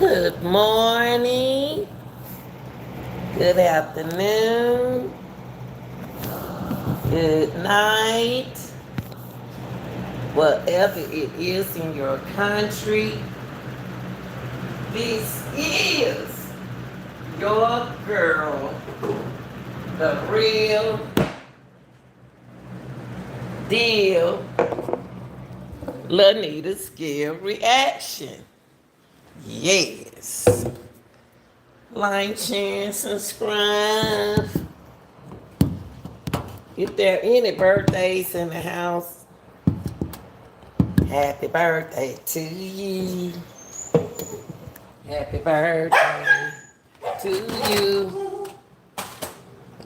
Good morning, good afternoon, good night, whatever it is in your country. This is your girl, the real deal, Lanita Scale Reaction. Yes. Like, share, and subscribe. If there are any birthdays in the house, happy birthday to you. Happy birthday to you.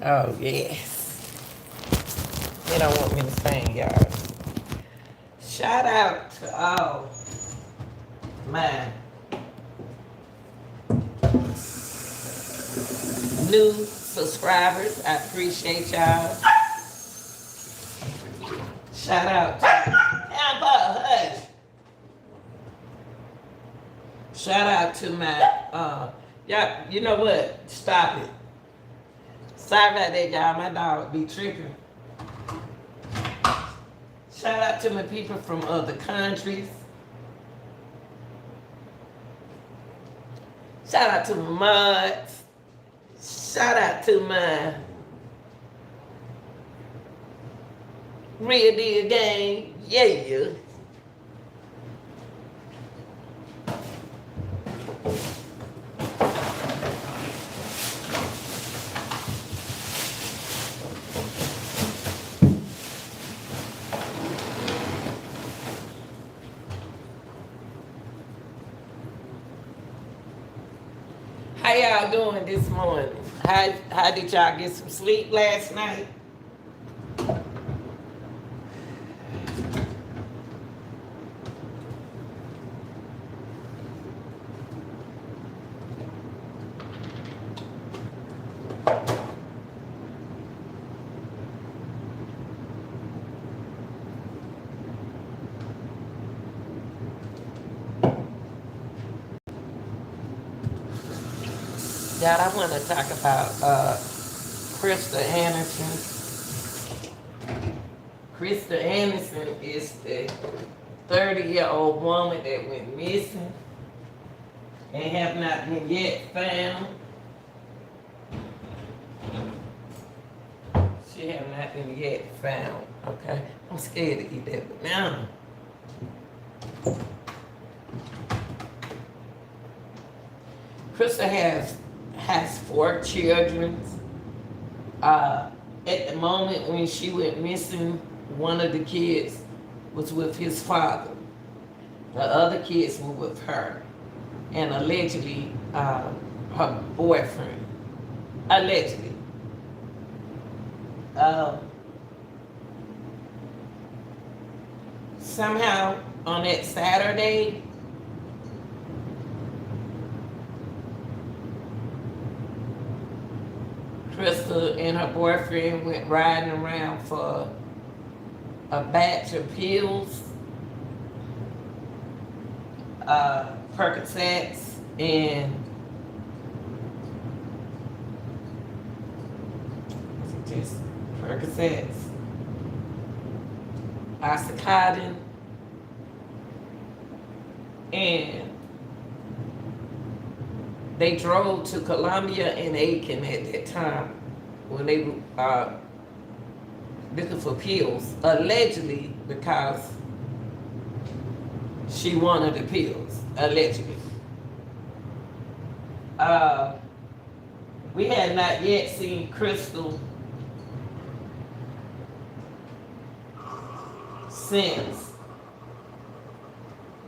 Oh, yes. They don't want me to sing, y'all. Shout out to all my new subscribers. I appreciate y'all. Shout out to Amber Hush. Shout out to my y'all. You know what? Stop it. Sorry about that, y'all. My dog be tripping. Shout out to my people from other countries. Shout out to my mods. Shout out to my real deal gang. Yeah. How y'all doing this morning? How did y'all get some sleep last night? Y'all, I want to talk about Krystal Anderson. Krystal Anderson is the 30-year-old woman that went missing and have not been yet found. She have not been yet found. Okay, I'm scared to eat that banana. Krystal has 4 children. At the moment when she went missing, one of the kids was with his father. The other kids were with her, and allegedly her boyfriend. Allegedly. Somehow on that Saturday, Krystal and her boyfriend went riding around for a batch of pills, Percocets, and just Percocets, oxycontin, and they drove to Columbia and Aiken at that time when they were looking for pills, allegedly because she wanted the pills, allegedly. We had not yet seen Krystal since.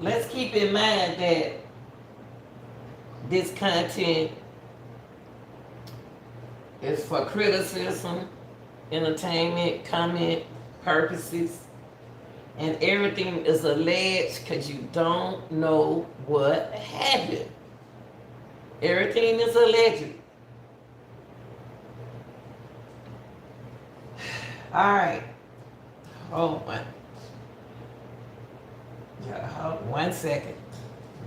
Let's keep in mind that this content is for criticism, entertainment, comment purposes, and everything is alleged because you don't know what happened. Everything is alleged. All right. Hold on. Yeah, hold 1 second.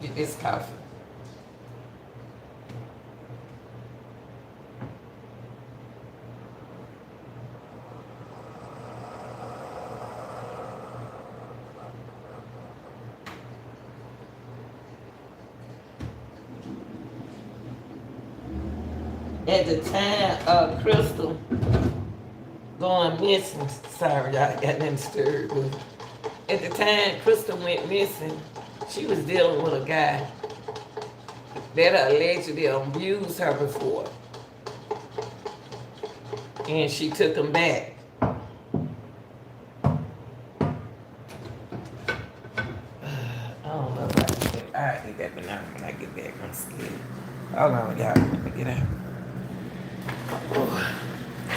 Get this coffee. At the time, Krystal going missing. Sorry, y'all got them stirred. But at the time Krystal went missing, she was dealing with a guy that allegedly abused her before, and she took him back. I don't know if I can get it. I'll eat that banana when I get back. I'm scared. Hold on, y'all. Let me get out.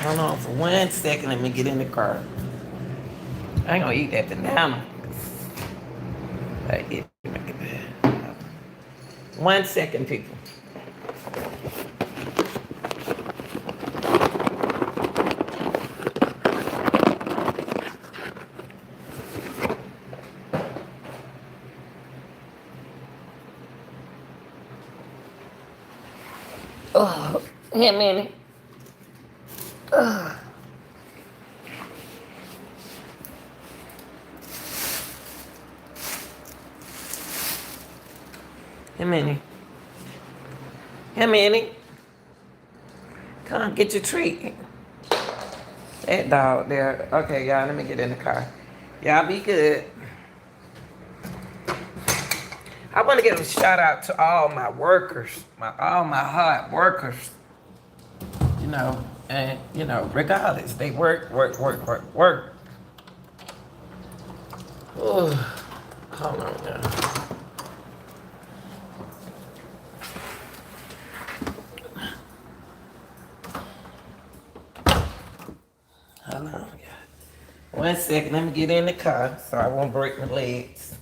Hold on for 1 second. Let me get in the car. I ain't gonna eat that banana. I get back. 1 second, people. Oh, yeah, Minnie. Hey, Minnie. Hey, Minnie. Come get your treat. That dog there. Okay, y'all, let me get in the car. Y'all be good. I want to give a shout out to all my workers, all my hard workers. You know, and regardless, they work. Ooh, hold on now. Hold on, yeah. 1 second, let me get in the car so I won't break my legs.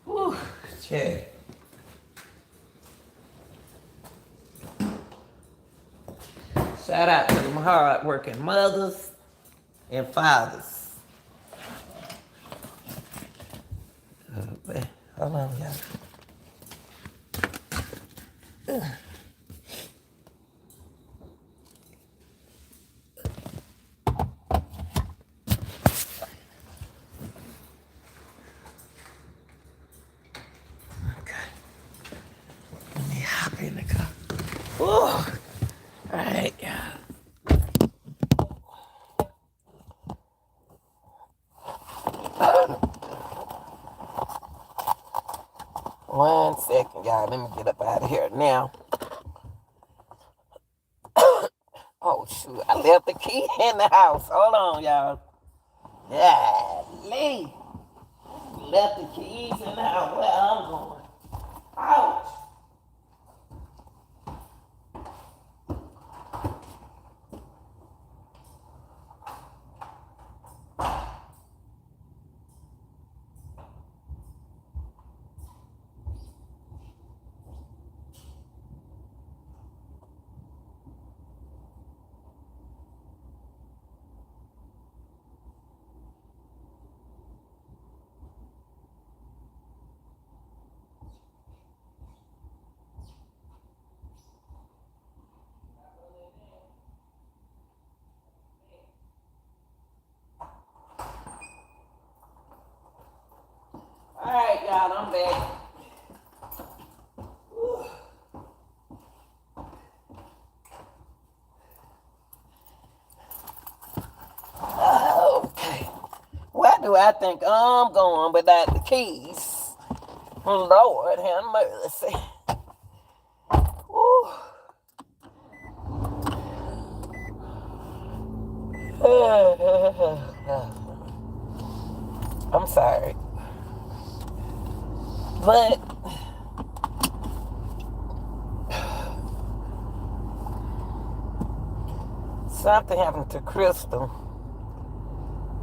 Whew, check. Shout out to them hard-working mothers and fathers. Hold on, y'all. In the car. Whew. All right, yeah. One second, y'all. Let me get up out of here now. Oh, shoot. I left the key in the house. Hold on, y'all. Yeah, Lee. Left the keys in the house. Where I'm going. Ouch. All right, y'all, I'm back. Okay. Where do I think I'm going without the keys? Lord have mercy. Woo. I'm sorry. But something happened to Krystal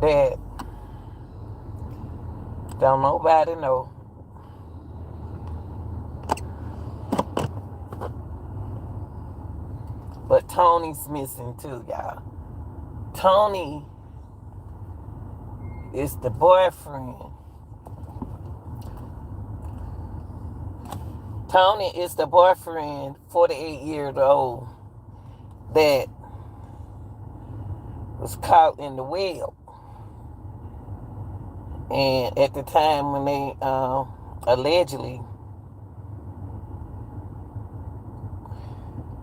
that don't nobody know. But Tony's missing too, y'all. Tony is the boyfriend. Tony is the boyfriend, 48 years old, that was caught in the well. And at the time when they allegedly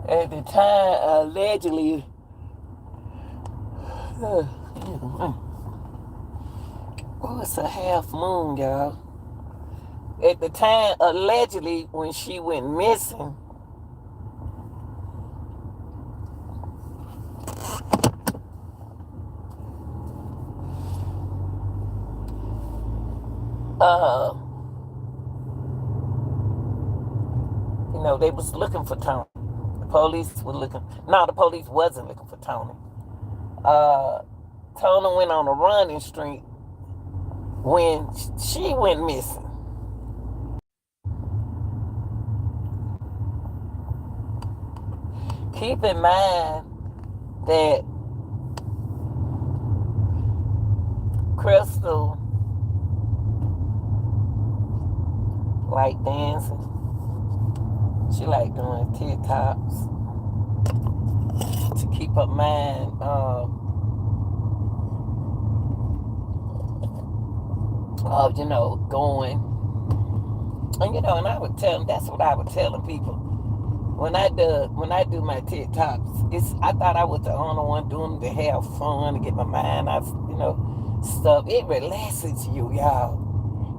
At the time, allegedly, oh, it's a half moon, y'all. At the time, allegedly, when she went missing, uh, they was looking for Tony. The police were looking. No, the police wasn't looking for Tony. Tony went on a running streak when she went missing. Keep in mind that Krystal like dancing. She like doing TikToks to keep her mind going. And I would tell them, that's what I would tell people. When I do my TikToks, I thought I was the only one doing it to have fun, to get my mind out, stuff. It relaxes you, y'all.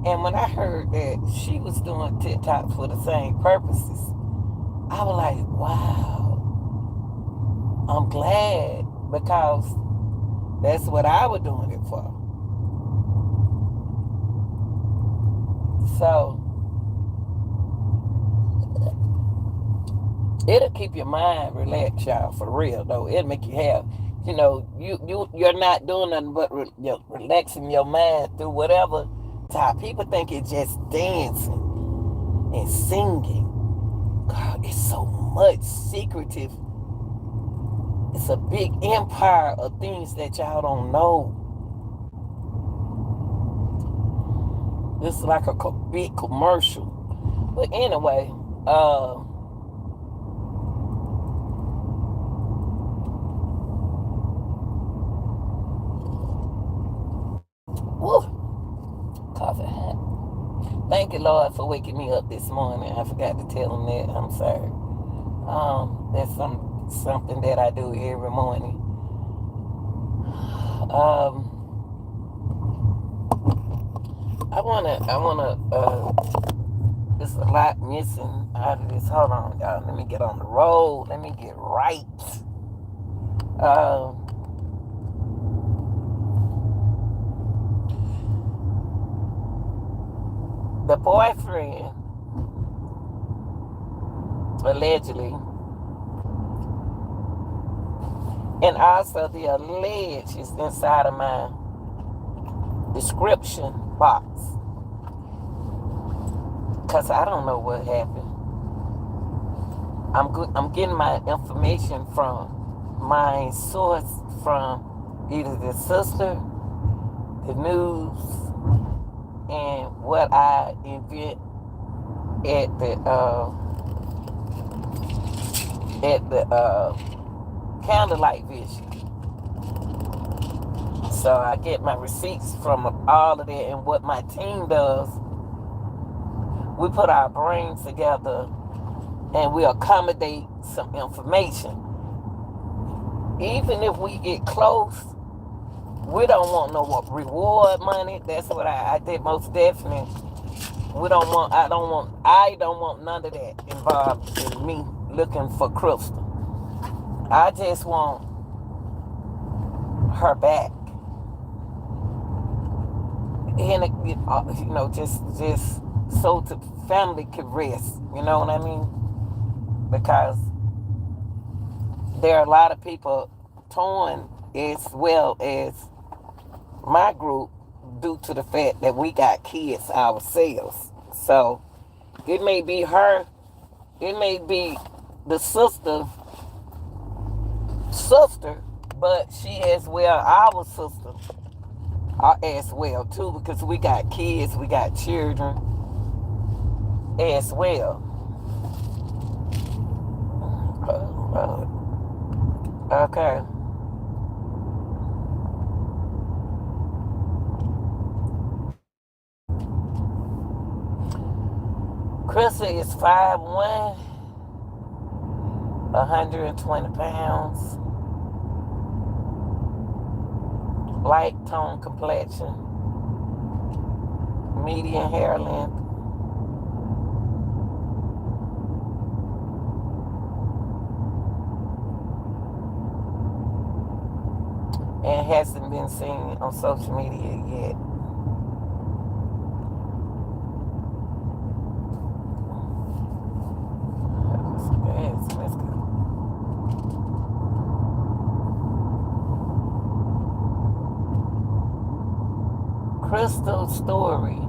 And when I heard that she was doing TikToks for the same purposes, I was like, wow, I'm glad, because that's what I was doing it for. So it'll keep your mind relaxed, y'all, for real though. It'll make you have, you're not doing nothing but relaxing your mind through whatever time. People think it's just dancing and singing. God, it's so much secretive. It's a big empire of things that y'all don't know. This is like a big commercial. But anyway, coffee hat. Thank you, Lord, for waking me up this morning. I forgot to tell him that. I'm sorry. That's something that I do every morning. I wanna. There's a lot missing out of this. Hold on, y'all. Let me get on the road. Let me get right. The boyfriend, allegedly, and also the alleged is inside of my description box, because I don't know what happened. I'm getting my information from my source, from either the sister, the news, and what I invent at the candlelight vision. So I get my receipts from all of that, and what my team does, we put our brains together and we accommodate some information. Even if we get close, we don't want no reward money. That's what I did most definitely. I don't want none of that involved in me looking for Krystal. I just want her back. And just so the family could rest. You know what I mean? Because there are a lot of people torn, as well as my group, due to the fact that we got kids ourselves. So it may be her, it may be the sister, but she as well, our sister, as well too, because we got kids, we got children as well. Okay. Krystal is 5'1", 120 pounds, light tone complexion, median hair length, and hasn't been seen on social media yet. Let's go. Krystal's story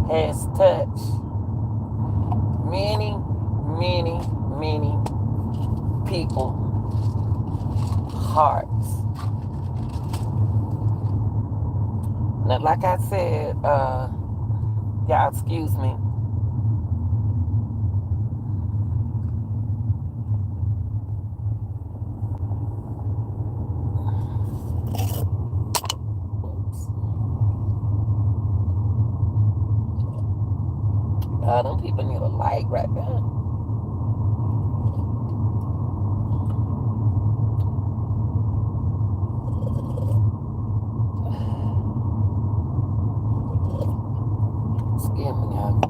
has touched many, many, many people hearts. Now, like I said, y'all excuse me. Them people need a light right now. Excuse me, y'all.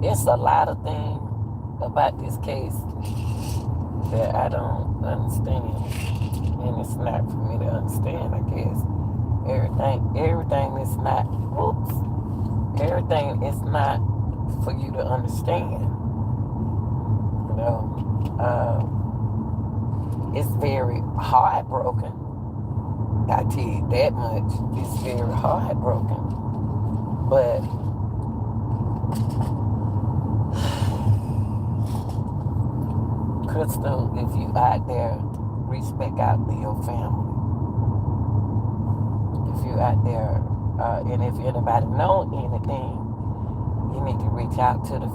It's a lot of things about this case that I don't understand, and it's not for me to understand. I guess everything is not. Everything is not for you to understand. You know, it's very heartbroken. I tell you that much. It's very heartbroken, but. Krystal, if you out there, reach back out to your family. If you out there, and if anybody know anything, you need to reach out to the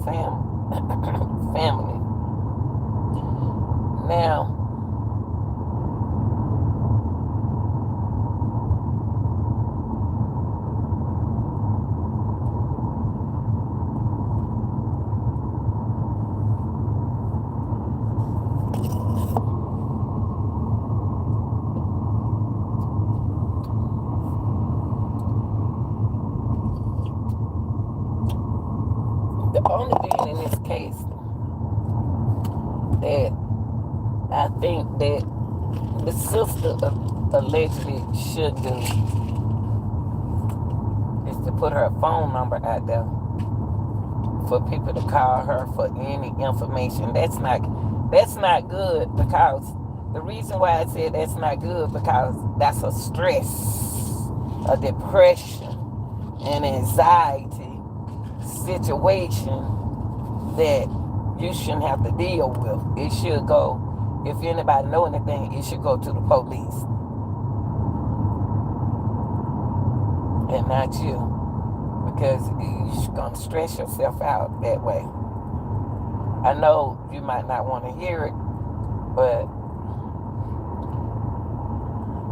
family. Now, the only thing in this case that I think that the sister allegedly should do is to put her phone number out there for people to call her for any information. That's not good, because the reason why I said that's not good, because that's a stress, a depression, an anxiety situation that you shouldn't have to deal with. It should go, if anybody know anything, it should go to the police and not you, because you're going to stress yourself out that way. I know you might not want to hear it, but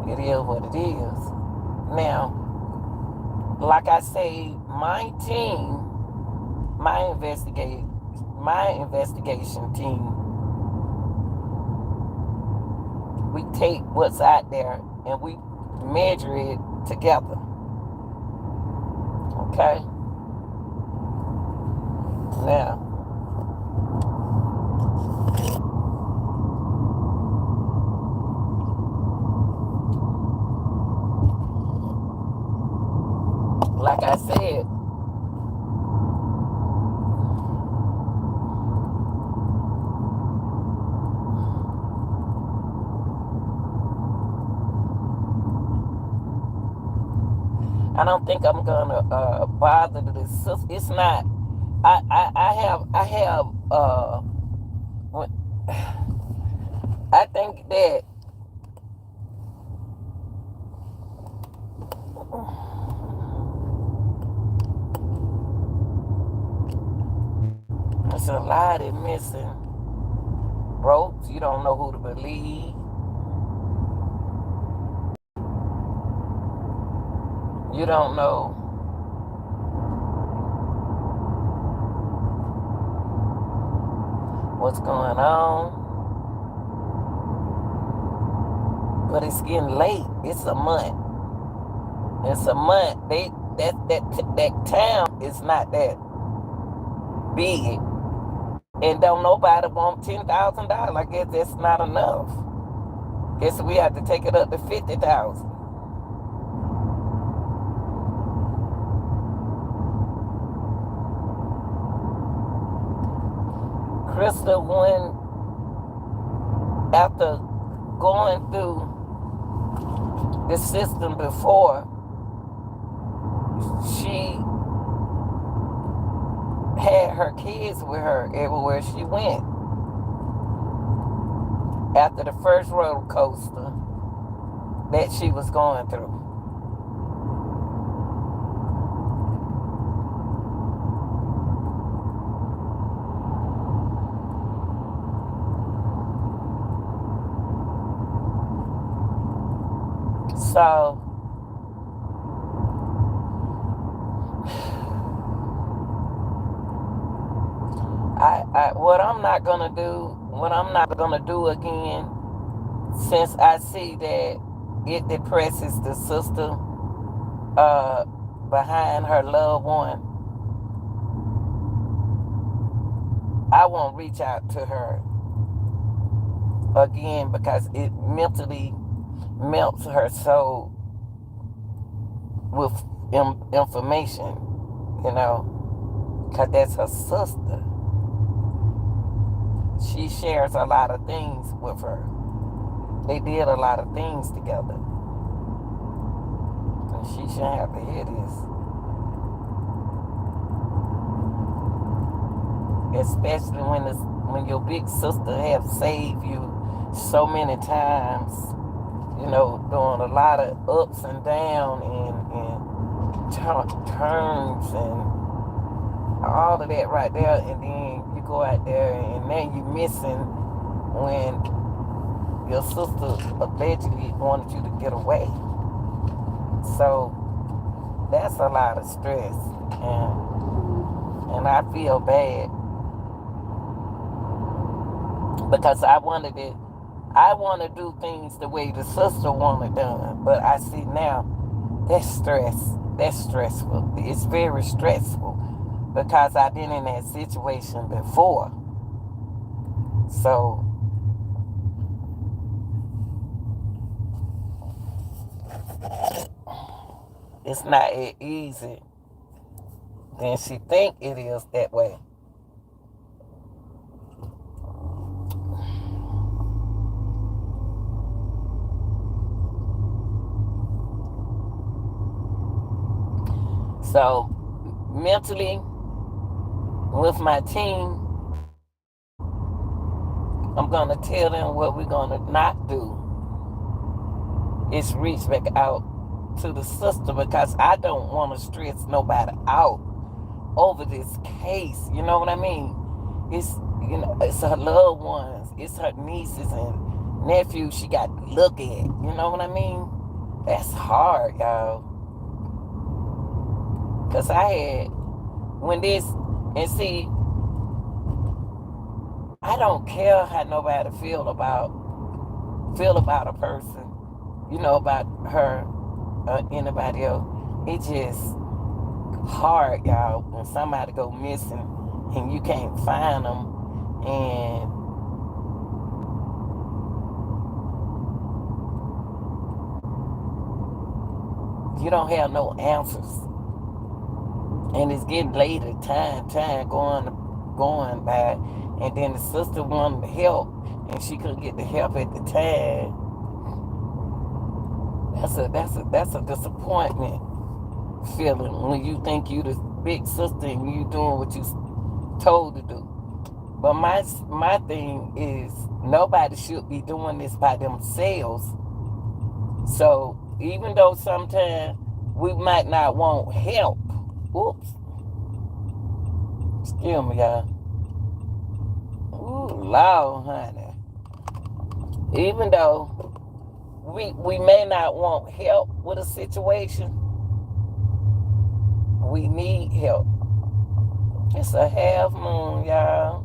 it is what it is. Now, like I say, my team, my investigation team, we take what's out there and we measure it together. Okay? Now, like I said, I don't think I'm gonna bother this. It's not. I have. I think that there's a lot of missing. ropes. You don't know who to believe. You don't know what's going on. But it's getting late. It's a month. It's a month. That town is not that big. And don't nobody want $10,000. I guess that's not enough. Guess we have to take it up to 50,000. Krystal went after going through the system before. She had her kids with her everywhere she went. After the first roller coaster that she was going through. So what I'm not gonna do again, since I see that it depresses the sister behind her loved one, I won't reach out to her again because it mentally melts her soul with information, because that's her sister. She shares a lot of things with her. They did a lot of things together. And she shouldn't have to hear this. Especially when your big sister have saved you so many times, doing a lot of ups and downs and turns and all of that right there, and then you go out there and now you missing when your sister allegedly wanted you to get away. So that's a lot of stress, and I feel bad because I want to do things the way the sister wanted done, but I see now that's stress. That's stressful. It's very stressful because I've been in that situation before. So it's not as easy than she think it is that way. So mentally, with my team, I'm going to tell them what we're going to not do is reach back out to the sister because I don't want to stress nobody out over this case. You know what I mean? It's her loved ones. It's her nieces and nephews she got to look at. You know what I mean? That's hard, y'all. Because I had, I don't care how nobody feel about a person, about her or anybody else. It's just hard, y'all, when somebody go missing and you can't find them and you don't have no answers. And it's getting later, time going by, and then the sister wanted help, and she couldn't get the help at the time. That's a disappointment feeling when you think you the big sister and you doing what you told to do. But my thing is nobody should be doing this by themselves. So even though sometimes we might not want help. Oops. Excuse me, y'all. Ooh, Lord, honey. Even though we may not want help with a situation, we need help. It's a half moon, y'all.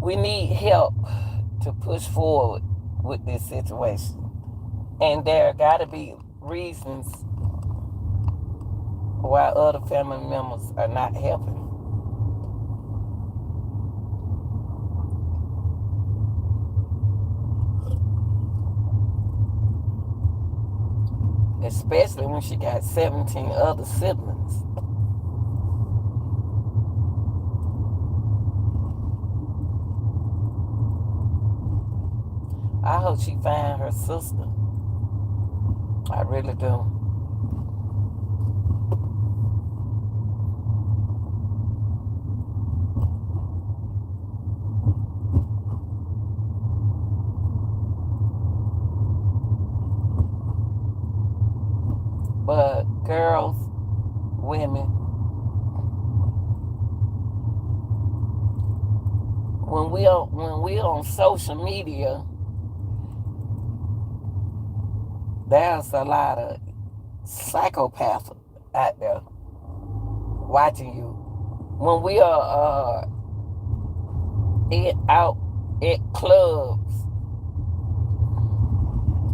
We need help to push forward with this situation. And there gotta be reasons why other family members are not helping. Especially when she got 17 other siblings. I hope she find her sister. I really do. But girls, women, when we on social media, there's a lot of psychopaths out there watching you. When we are out at clubs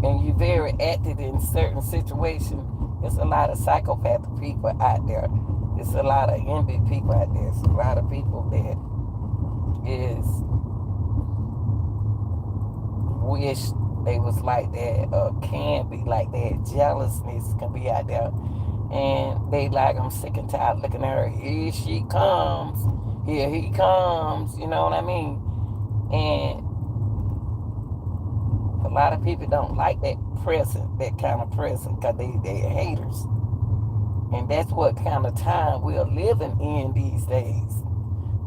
and you're very active in certain situations, there's a lot of psychopathic people out there. There's a lot of envy people out there. There's a lot of people that is wish they was like that or can be like that. Jealousness can be out there. And they like, I'm sick and tired looking at her. Here she comes. Here he comes. You know what I mean? And a lot of people don't like that kind of present, because they're haters. And that's what kind of time we're living in these days.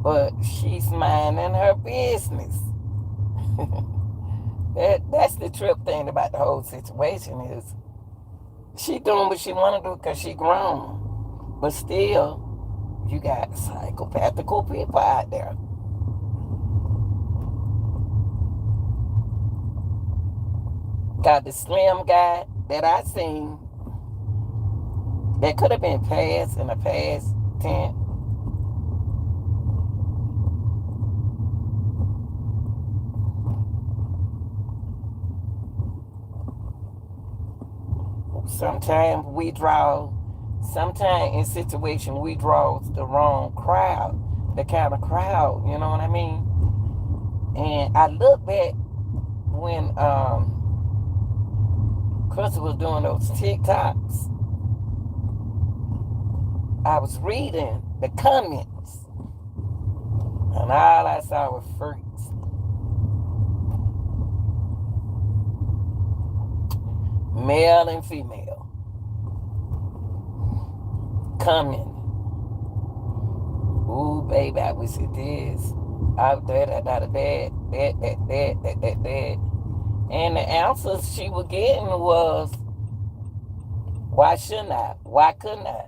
But she's minding her business. That's the trip thing about the whole situation is she doing what she want to do because she grown. But still, you got psychopathical people out there. Got the slim guy that I seen that could have been passed in a past tense. Sometimes in situations we draw the wrong crowd, the kind of crowd, you know what I mean? And I look back when Krystal was doing those TikToks. I was reading the comments, and all I saw was freaks. Male and female. Coming. Ooh, baby, I wish it is. Out there, that. And the answers she was getting was, why shouldn't I? Why couldn't I?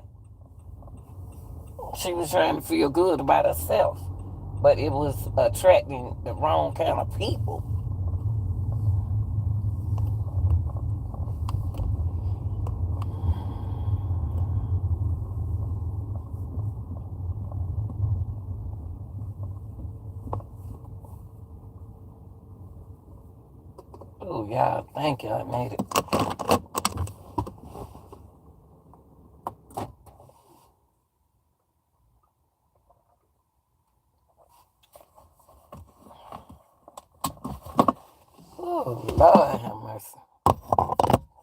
She was trying to feel good about herself, but it was attracting the wrong kind of people. Oh, y'all, thank you. I made it. Oh, Lord have mercy.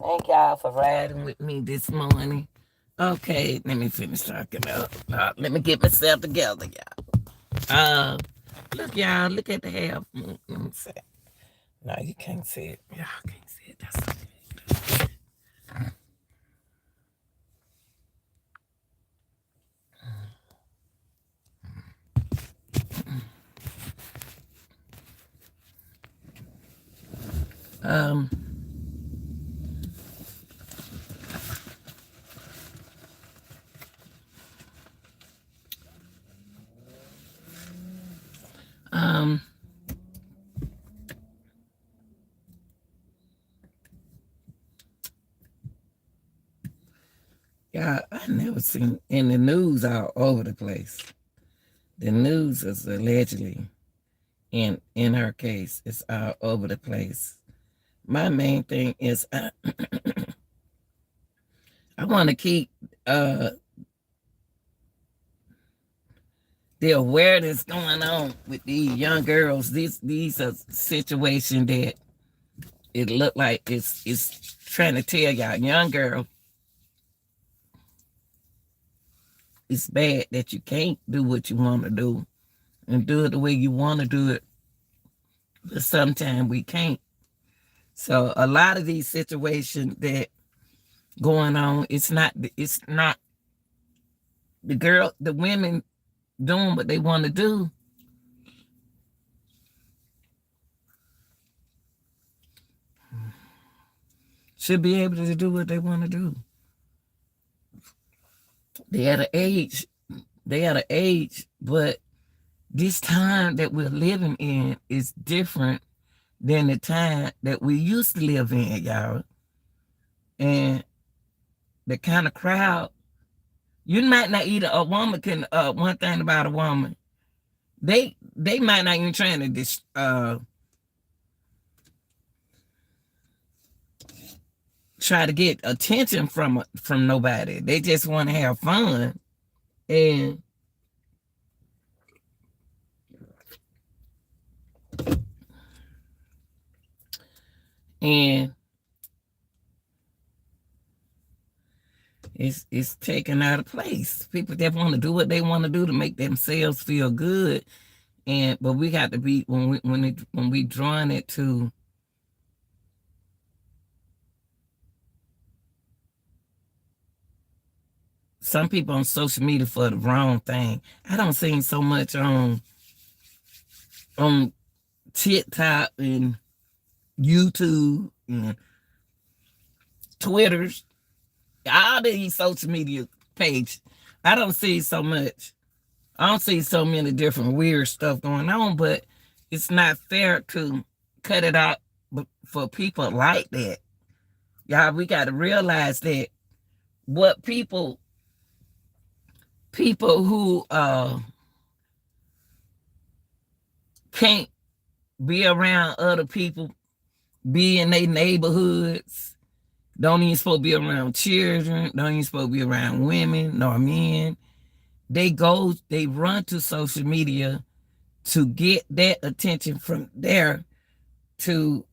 Thank y'all for riding with me this morning. Okay, let me finish talking up. Let me get myself together, y'all. Look, y'all, look at the half moon. Let me see. No, you can't see it. Y'all can't see it. That's okay. Um, Yeah, I never seen in the news all over the place. The news is allegedly in her case, it's all over the place. My main thing is I want to keep uh the awareness going on with these young girls. These are situations that it look like it's trying to tell y'all, young girl, it's bad that you can't do what you want to do and do it the way you want to do it, but sometimes we can't. So a lot of these situations that going on, it's not the women doing what they want to do. Should be able to do what they want to do. They at an age, but this time that we're living in is different than the time that we used to live in, y'all. And the kind of crowd, you might not either a woman can one thing about a woman, they might not even trying to try to get attention from nobody. They just want to have fun. And it's taken out of place. People that want to do what they want to do to make themselves feel good. But we got to be when we drawing it to some people on social media for the wrong thing. I don't see so much on TikTok and YouTube and Twitters, all these social media pages. I don't see so much. I don't see so many different weird stuff going on, but it's not fair to cut it out for people like that. Y'all, we got to realize that what people who can't be around other people, be in their neighborhoods, don't even supposed to be around children, don't even supposed to be around women nor men. They run to social media to get that attention from there to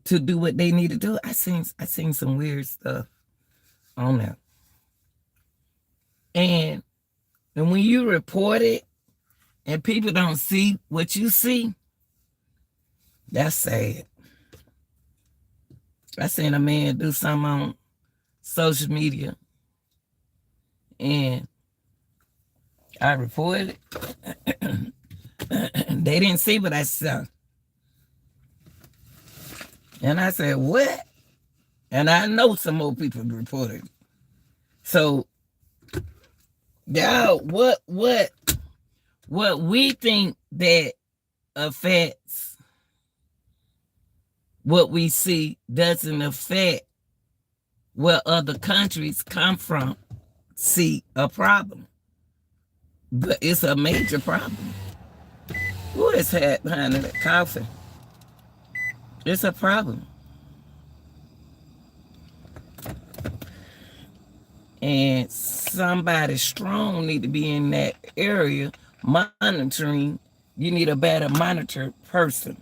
do what they need to do. I seen some weird stuff on there. And when you report it and people don't see what you see, that's sad. I seen a man do something on social media and I reported it. They didn't see what I saw. And I said, what? And I know some more people reported. So, y'all, what we think that affects what we see doesn't affect where other countries come from see a problem. But it's a major problem. Who is that behind that coffee? It's a problem. And somebody strong need to be in that area monitoring. You need a better monitor person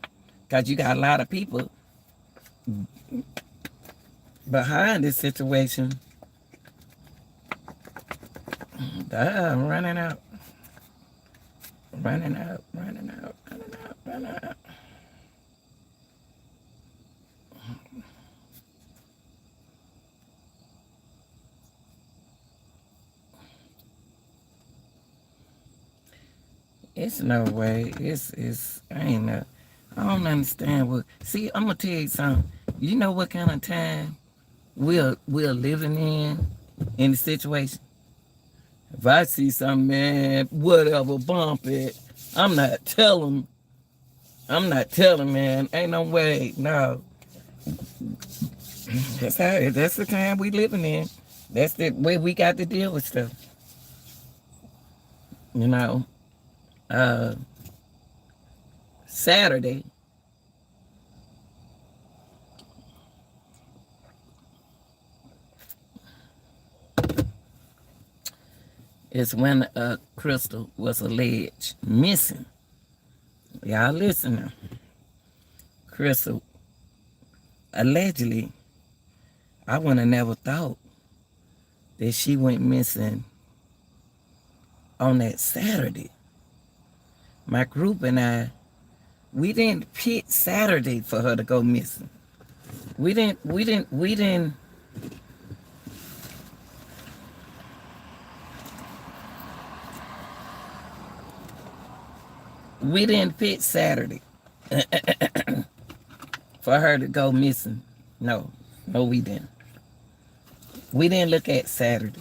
because you got a lot of people behind this situation. I'm running out. It's no way. I don't understand what. See, I'm gonna tell you something. You know what kind of time we're living in the situation. If I see something, man, whatever, bump it. I'm not telling I'm not telling, man. Ain't no way. No. That's the time we living in. That's the way we got to deal with stuff. You know. Uh Saturday is when Krystal was alleged missing. Y'all listen now. Krystal allegedly, I would have never thought that she went missing on that Saturday. My group and I, we didn't pick Saturday for her to go missing. We didn't pick Saturday for her to go missing. No, we didn't. We didn't look at Saturday.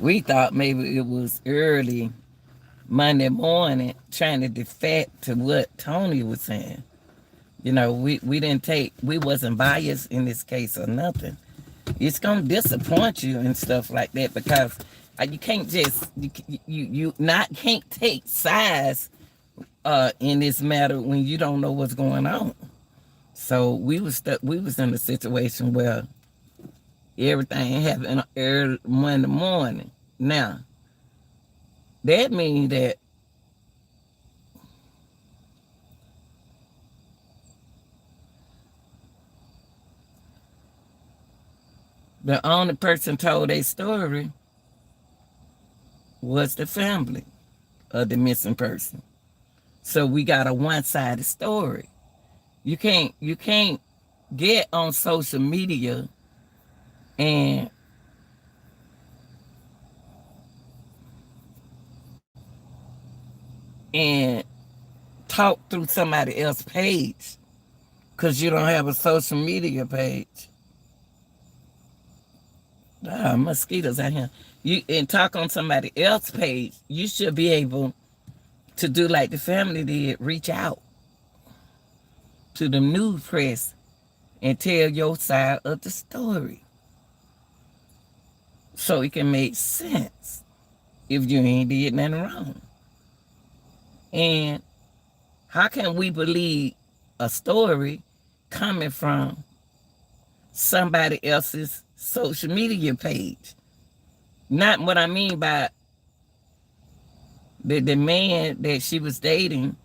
We thought maybe it was early Monday morning, trying to defect to what Tony was saying. You know, we wasn't biased in this case or nothing. It's gonna disappoint you and stuff like that because you can't just can't take sides in this matter when you don't know what's going on. So we was in a situation where everything happened early Monday morning. Now, that means that the only person told a story was the family of the missing person. So we got a one-sided story. You can't get on social media and talk through somebody else's page because you don't have a social media page. Mosquitoes out here. And talk on somebody else's page. You should be able to do like the family did, reach out to the news press and tell your side of the story so it can make sense if you ain't did nothing wrong. And how can we believe a story coming from somebody else's social media page? Not what I mean by the man that she was dating.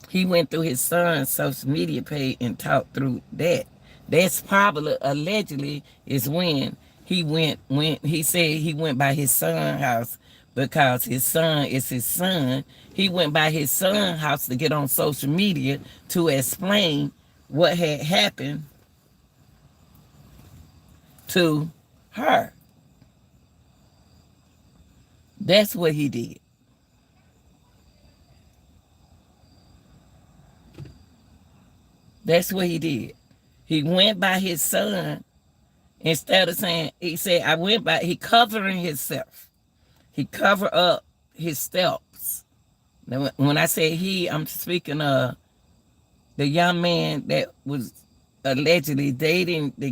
He went through his son's social media page and talked through that. That's probably, allegedly, is when he said he went by his son's house because his son is his son. He went by his son's house to get on social media to explain what had happened to her. That's what he did. That's what he did. He went by his son instead of saying, he said, I went by, he covering himself. He covered up his steps. Now, when I say he, I'm speaking of the young man that was allegedly dating the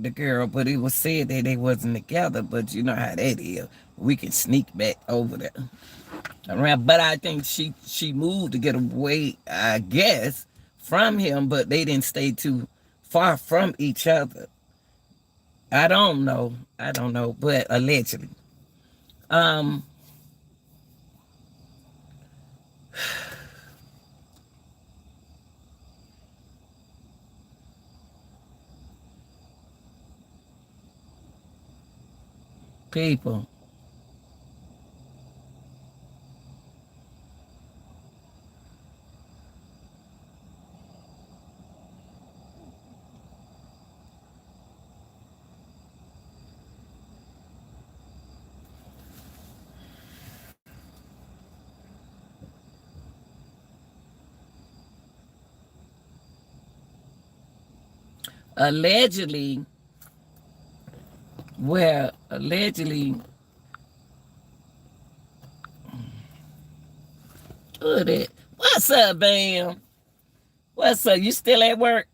girl, but it was said that they wasn't together. But you know how that is. We can sneak back over there. But I think she moved to get away, I guess, from him, but they didn't stay too far from each other. I don't know, but allegedly. People. Allegedly, Put it. What's up, Bam? What's up? You still at work?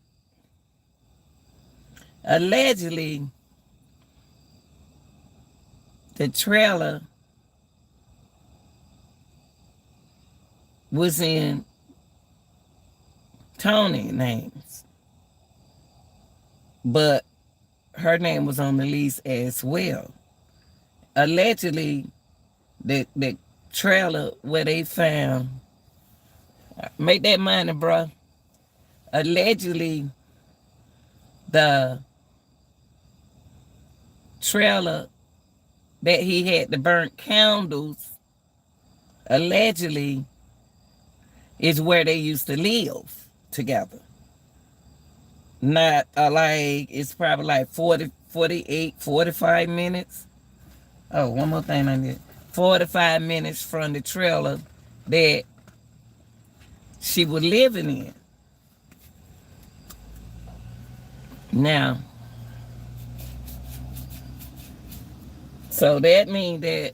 Allegedly, the trailer was in Tony's names, but her name was on the lease as well. Allegedly, the trailer where they found, make that money, bro. Allegedly, the trailer that he had to burn candles, allegedly, is where they used to live together. Not like, it's probably like 40, 48, 45 minutes. Oh, one more thing I need. 45 minutes from the trailer that she was living in. Now, so that means that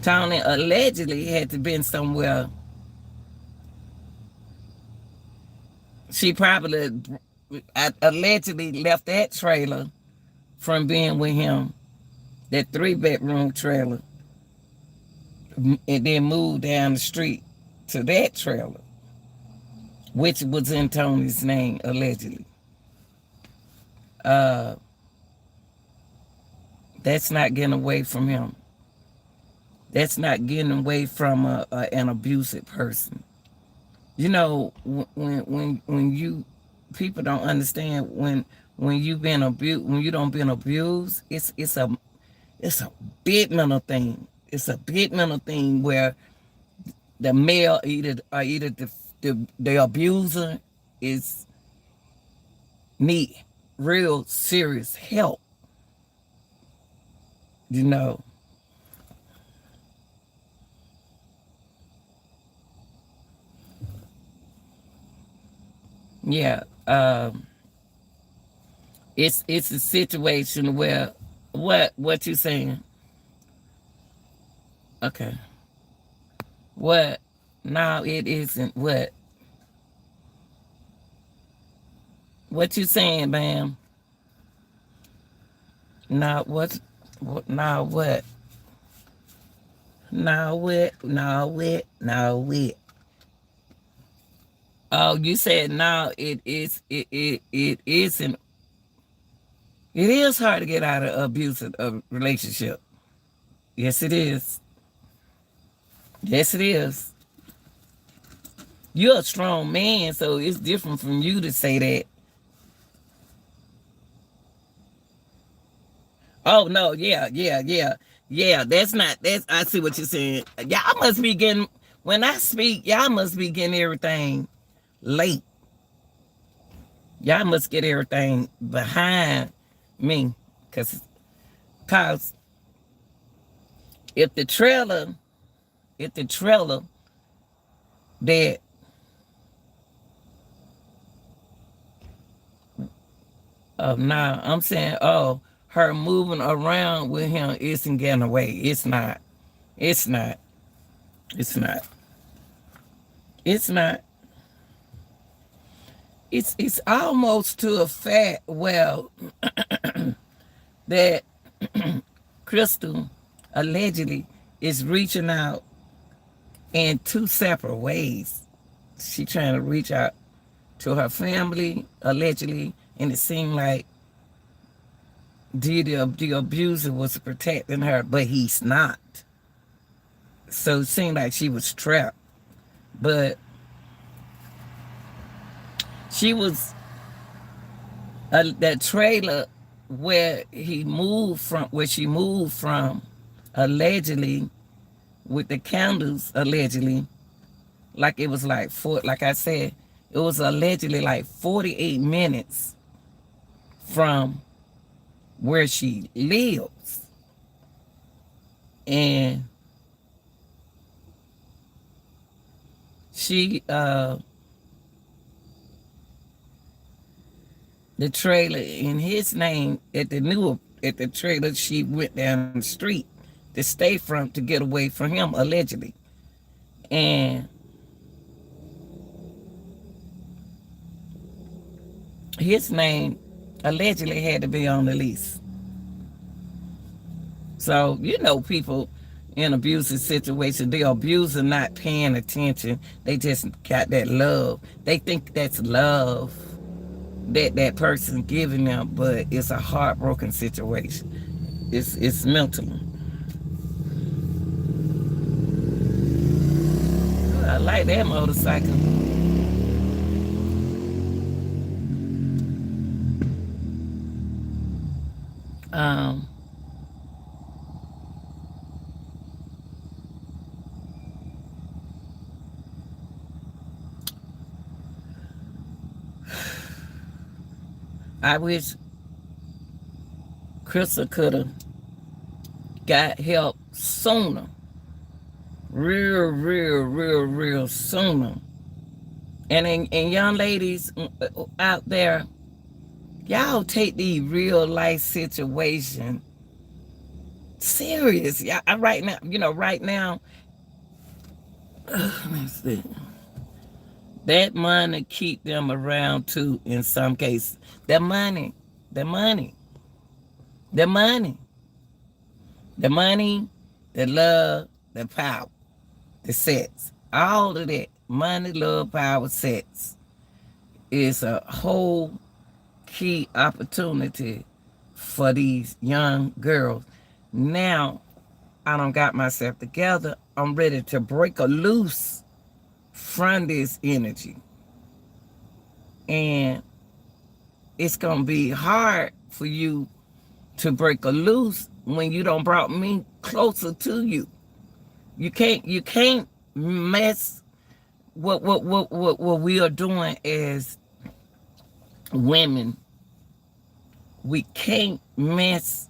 Tony allegedly had to been somewhere. She probably allegedly left that trailer from being with him, that 3-bedroom trailer, and then moved down the street to that trailer, which was in Tony's name, allegedly. That's not getting away from him. That's not getting away from an abusive person. You know, when you, people don't understand when you've been abused, when you don't been abused, it's a big mental thing. It's a big mental thing where the male either the abuser is need real serious help. You know. Yeah. It's a situation where what you saying? Okay. What? No, it isn't. What you saying, Bam? No, what? No, what? No, what? No, what? No, what? Oh, you said no. It is. It isn't. It is hard to get out of abusive relationship. Yes, it is. Yes, it is. You're a strong man, so it's different from you to say that. Oh no, yeah. That's not. That's. I see what you're saying. Y'all must be getting. When I speak, y'all must be getting everything late. Y'all must get everything behind me, cause if the trailer that now I'm saying, her moving around with him isn't getting away. It's not. It's not. It's not. It's not. It's almost to a fact, well, that Krystal allegedly is reaching out in 2 separate ways. She trying to reach out to her family, allegedly, and it seemed like the abuser was protecting her, but he's not. So it seemed like she was trapped. But she was, that trailer where she moved from, allegedly, with the candles, allegedly, like it was like like I said, it was allegedly like 48 minutes from where she lives. And she the trailer in his name, at the trailer she went down the street to stay from, to get away from him, allegedly. And his name allegedly had to be on the lease. So, you know, people in abusive situations, they abuse and not paying attention. They just got that love. They think that's love that that person giving them, but it's a heartbroken situation. It's mental. I like that motorcycle. Um, I wish Krystal could have got help sooner. Real sooner. And young ladies out there, y'all take these real life situations serious. Yeah, right now, you know, right now, let me see. That money keep them around too in some cases. The money, the money, the money, the money, the love, the power, the sex. All of that. Money, love, power, sex is a whole key opportunity for these young girls. Now, I done got myself together. I'm ready to break a loose from this energy. And it's going to be hard for you to break a loose when you don't brought me closer to you. You can't mess what we are doing as women. We can't mess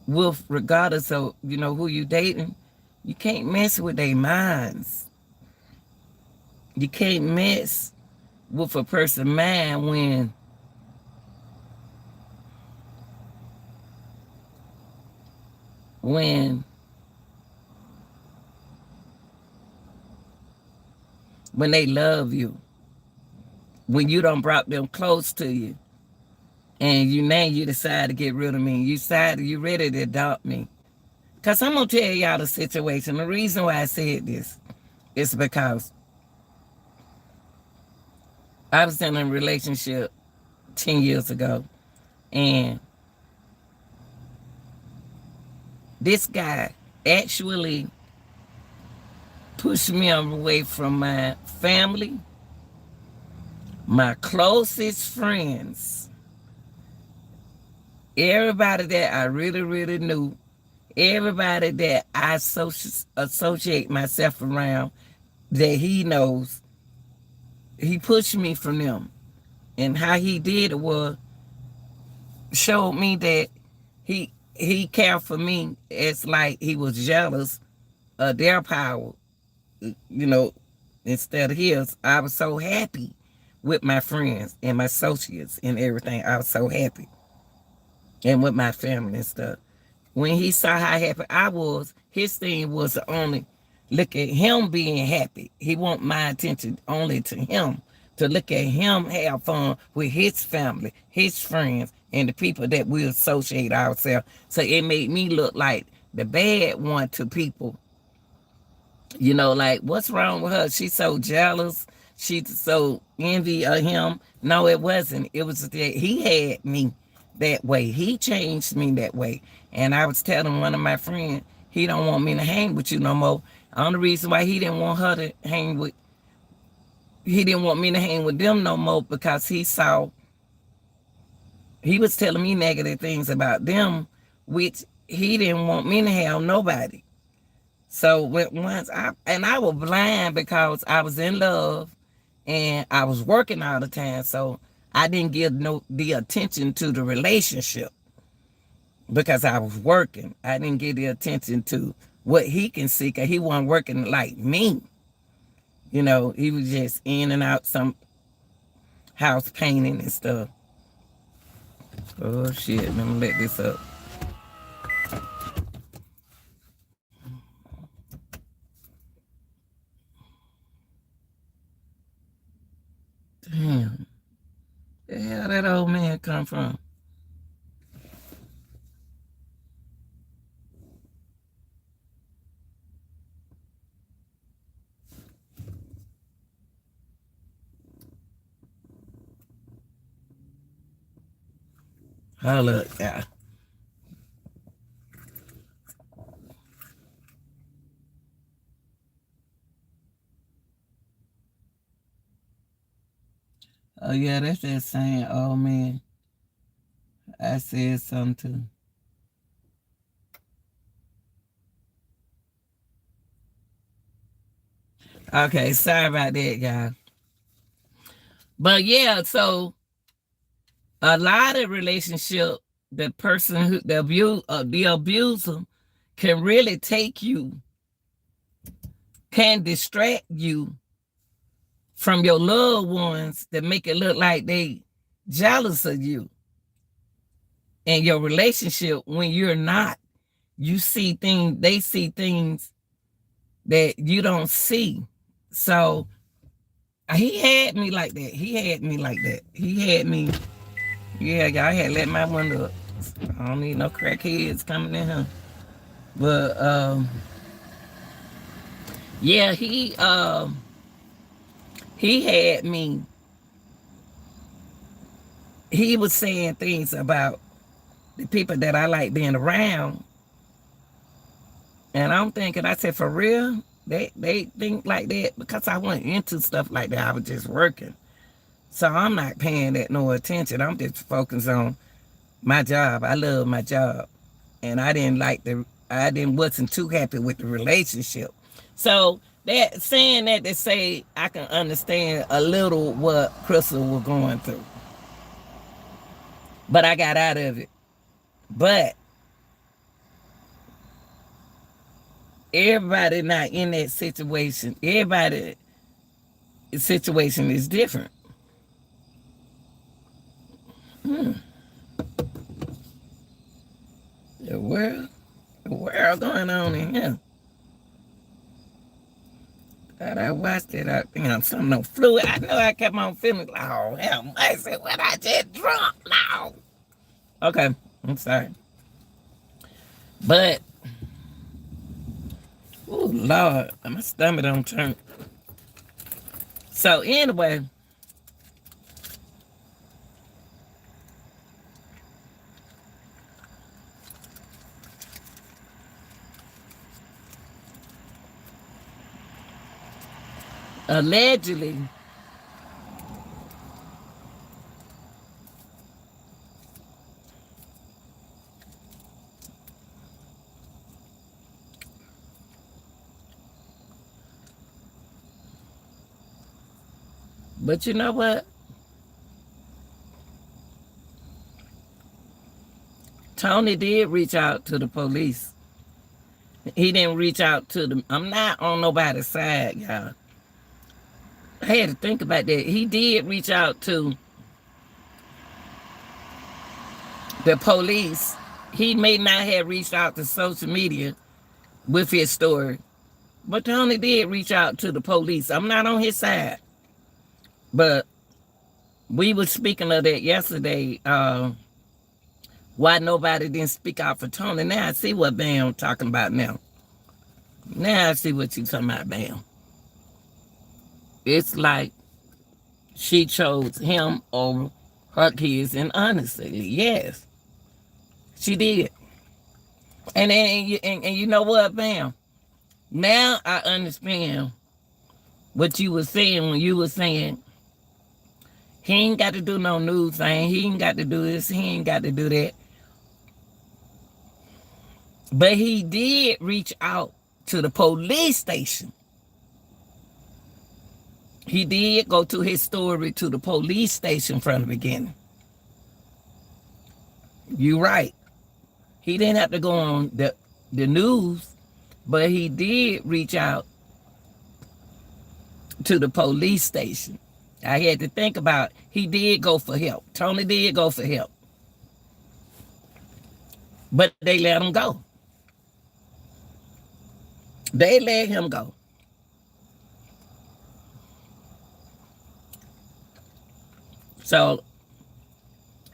with, regardless of, you know, who you dating, you can't mess with their minds. You can't mess with a person's mind when they love you, when you don't brought them close to you, and you decide to get rid of me, you ready to adopt me. Because I'm going to tell y'all the situation. The reason why I said this is because I was in a relationship 10 years ago, and this guy actually pushed me away from my family, my closest friends, everybody that I really knew, everybody that I associate myself around, that he knows. He pushed me from them. And how he did it was showed me that he cared for me. It's like he was jealous of their power, you know, instead of his. I was so happy with my friends and my associates and everything. I was so happy. And with my family and stuff. When he saw how happy I was, his thing was to only look at him being happy. He want my attention only to him, to look at him have fun with his family, his friends, and the people that we associate ourselves. So it made me look like the bad one to people. You know, like, what's wrong with her? She's so jealous. She's so envy of him. No, it wasn't. It was that he had me that way. He changed me that way. And I was telling one of my friends, he don't want me to hang with you no more. The only reason why he didn't want her to hang with, he didn't want me to hang with them no more, because he was telling me negative things about them, which he didn't want me to have nobody. So once I was blind because I was in love and I was working all the time. So I didn't give the attention to the relationship because I was working. I didn't give the attention to what he can see, because he wasn't working like me. You know, he was just in and out some house painting and stuff. Oh shit, let me let this up. come from? Oh, look, yeah. Oh, yeah, that's that same old man. I said something too. Okay, sorry about that, guys. But yeah, so a lot of relationship, the person who the abuser can really take you, can distract you from your loved ones that make it look like they jealous of you and your relationship when you're not. You see things, they see things that you don't see. So he had me like that. He had me, yeah, I had let my window up. I don't need no crackheads coming in here. But yeah, he had me, he was saying things about the people that I like being around. And I'm thinking, I said, for real? They think like that? Because I went into stuff like that. I was just working. So I'm not paying that no attention. I'm just focused on my job. I love my job. And wasn't too happy with the relationship. So that saying that, to say I can understand a little what Krystal was going through. But I got out of it. But everybody not in that situation. Everybody's situation is different. The world going on in here. God, I watched it. I think something no fluid. I know I kept on feeling like, oh, hell, I said, what I just drunk now. Okay, I'm sorry. But, oh, Lord, my stomach don't turn. So, anyway, allegedly, but you know what? Tony did reach out to the police. He didn't reach out to them. I'm not on nobody's side, y'all. I had to think about that. He did reach out to the police. He may not have reached out to social media with his story, but Tony did reach out to the police. I'm not on his side, but we were speaking of that yesterday. Why nobody didn't speak out for Tony? Now I see what Bam talking about now. Now I see what you talking about, Bam. It's like she chose him over her kids, and honestly, yes, she did. And you know what, Bam? Now I understand what you were saying when you were saying he ain't got to do no news thing. He ain't got to do this. He ain't got to do that. But he did reach out to the police station. He did go to his story to the police station from the beginning. You're right. He didn't have to go on the news, but he did reach out to the police station. I had to think about, he did go for help. Tony did go for help. But they let him go. They let him go. So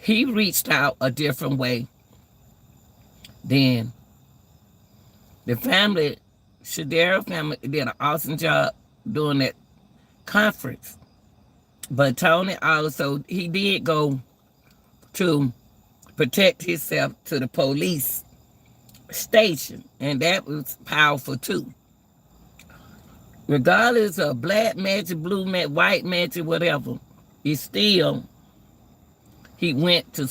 He reached out a different way than the family. Shadera family did an awesome job doing that conference. But Tony also, he did go to protect himself to the police station, and that was powerful too. Regardless of black magic, blue magic, white magic, whatever, he still he went to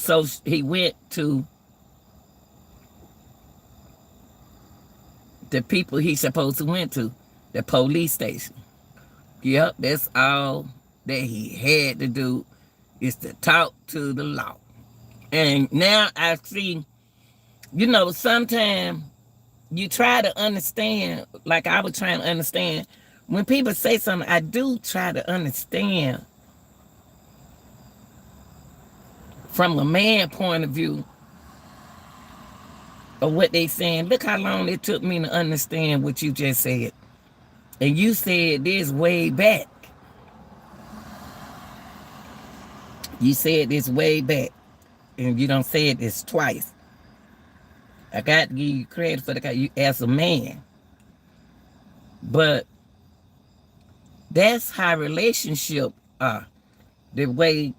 the people he's supposed to went to, the police station. Yep, that's all that he had to do, is to talk to the law. And now I see, sometimes you try to understand, like I was trying to understand. When people say something, I do try to understand from a man point of view of what they saying. Look how long it took me to understand what you just said. And you said this way back. You said this way back. And you don't say this twice. I got to give you credit for you as a man. But that's how relationships are. The way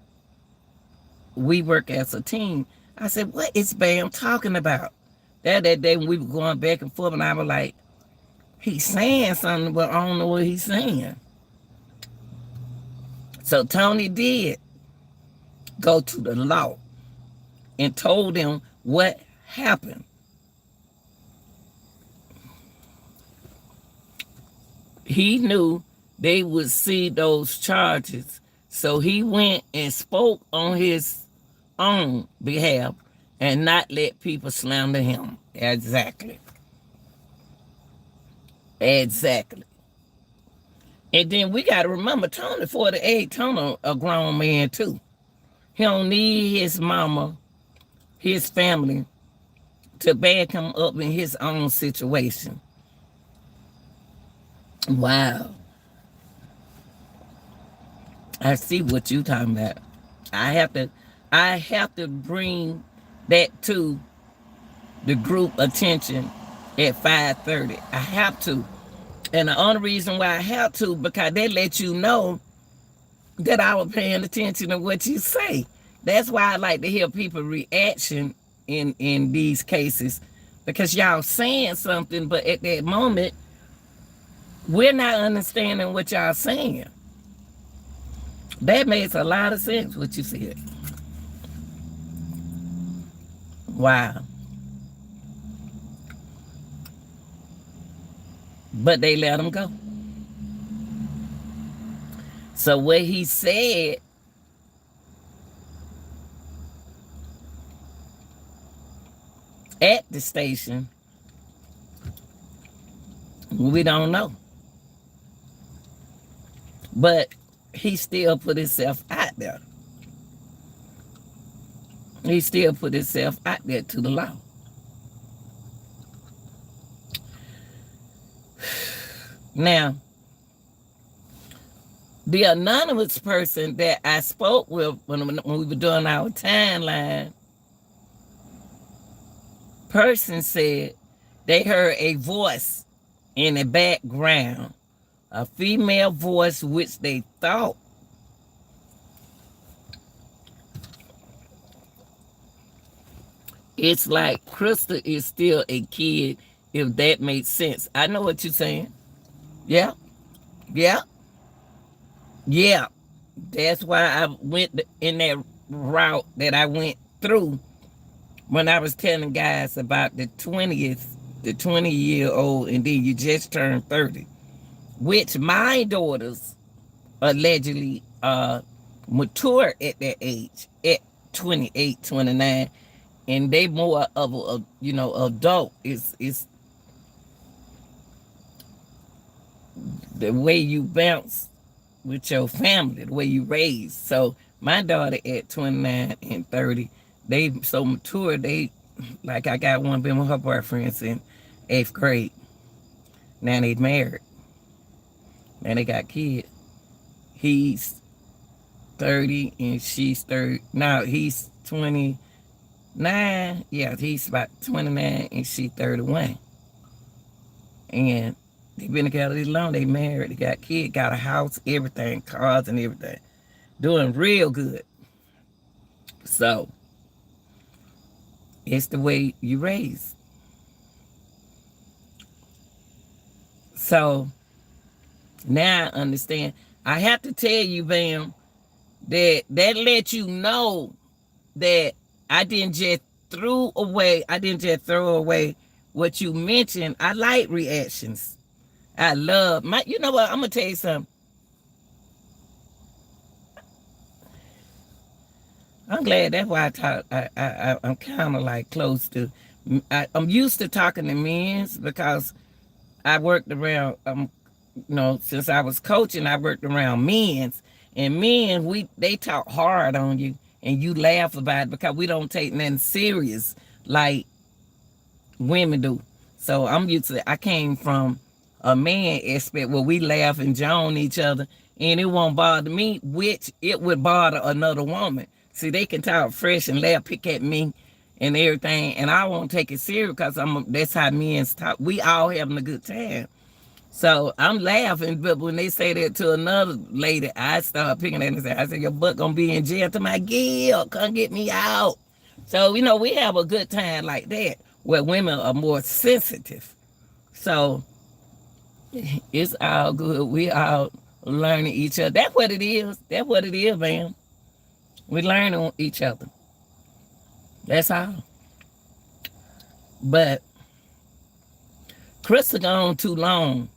we work as a team. I said, what is Bam talking about? That day when we were going back and forth, and I was like, he's saying something, but I don't know what he's saying. So Tony did go to the law and told them what happened. He knew they would see those charges, so he went and spoke on his own behalf and not let people slander him. Exactly. And then we got to remember, Tony 48, Tony a grown man too. He don't need his mama, his family, to back him up in his own situation. Wow. I see what you talking about. I have to bring that to the group attention at 5:30. I have to. And the only reason why I have to, because they let you know that I was paying attention to what you say. That's why I like to hear people's reaction in these cases, because y'all saying something, but at that moment, we're not understanding what y'all saying. That makes a lot of sense, what you said. Wow. But they let him go. So what he said at the station, we don't know. But he still put himself out there. He still put himself out there to the law. Now, the anonymous person that I spoke with when we were doing our timeline, person said they heard a voice in the background, a female voice, which they thought it's like Krystal is still a kid, if that makes sense. I know what you're saying. Yeah. That's why I went in that route that I went through when I was telling guys about the 20-year-old, and then you just turned 30, which my daughters allegedly mature at that age, at 28, 29, and they more of a adult. It's the way you bounce with your family, the way you raise. So my daughter at 29 and 30, they so mature. They, like, I got one been with her boyfriends in 8th grade. Now they married. Now they got kids. He's 30 and she's 30. Now he's 29. Yeah, he's about 29 and she 31. And they've been together this long. They married, they got kids, got a house, everything, cars and everything. Doing real good. So it's the way you raise. So now I understand. I have to tell you, Bam, that lets you know that I didn't just throw away what you mentioned. I like reactions. I love my, you know what, I'm gonna tell you something. I'm glad that's why I talk. I'm kind of like close to. I'm used to talking to men's because I worked around. Since I was coaching, I worked around men's, and men they talk hard on you, and you laugh about it because we don't take nothing serious like women do. So I'm used to. I came from a man aspect where we laugh and joke each other, and it won't bother me, which it would bother another woman. See, they can talk fresh and laugh, pick at me, and everything, and I won't take it serious because that's how men talk. We all having a good time. So I'm laughing, but when they say that to another lady, I start picking at it. I say, your butt gonna be in jail to my Gil. Come get me out. So, we have a good time like that where women are more sensitive. So it's all good. We all learning each other. That's what it is. That's what it is, man. We learning on each other. That's all. But Krystal gone too long.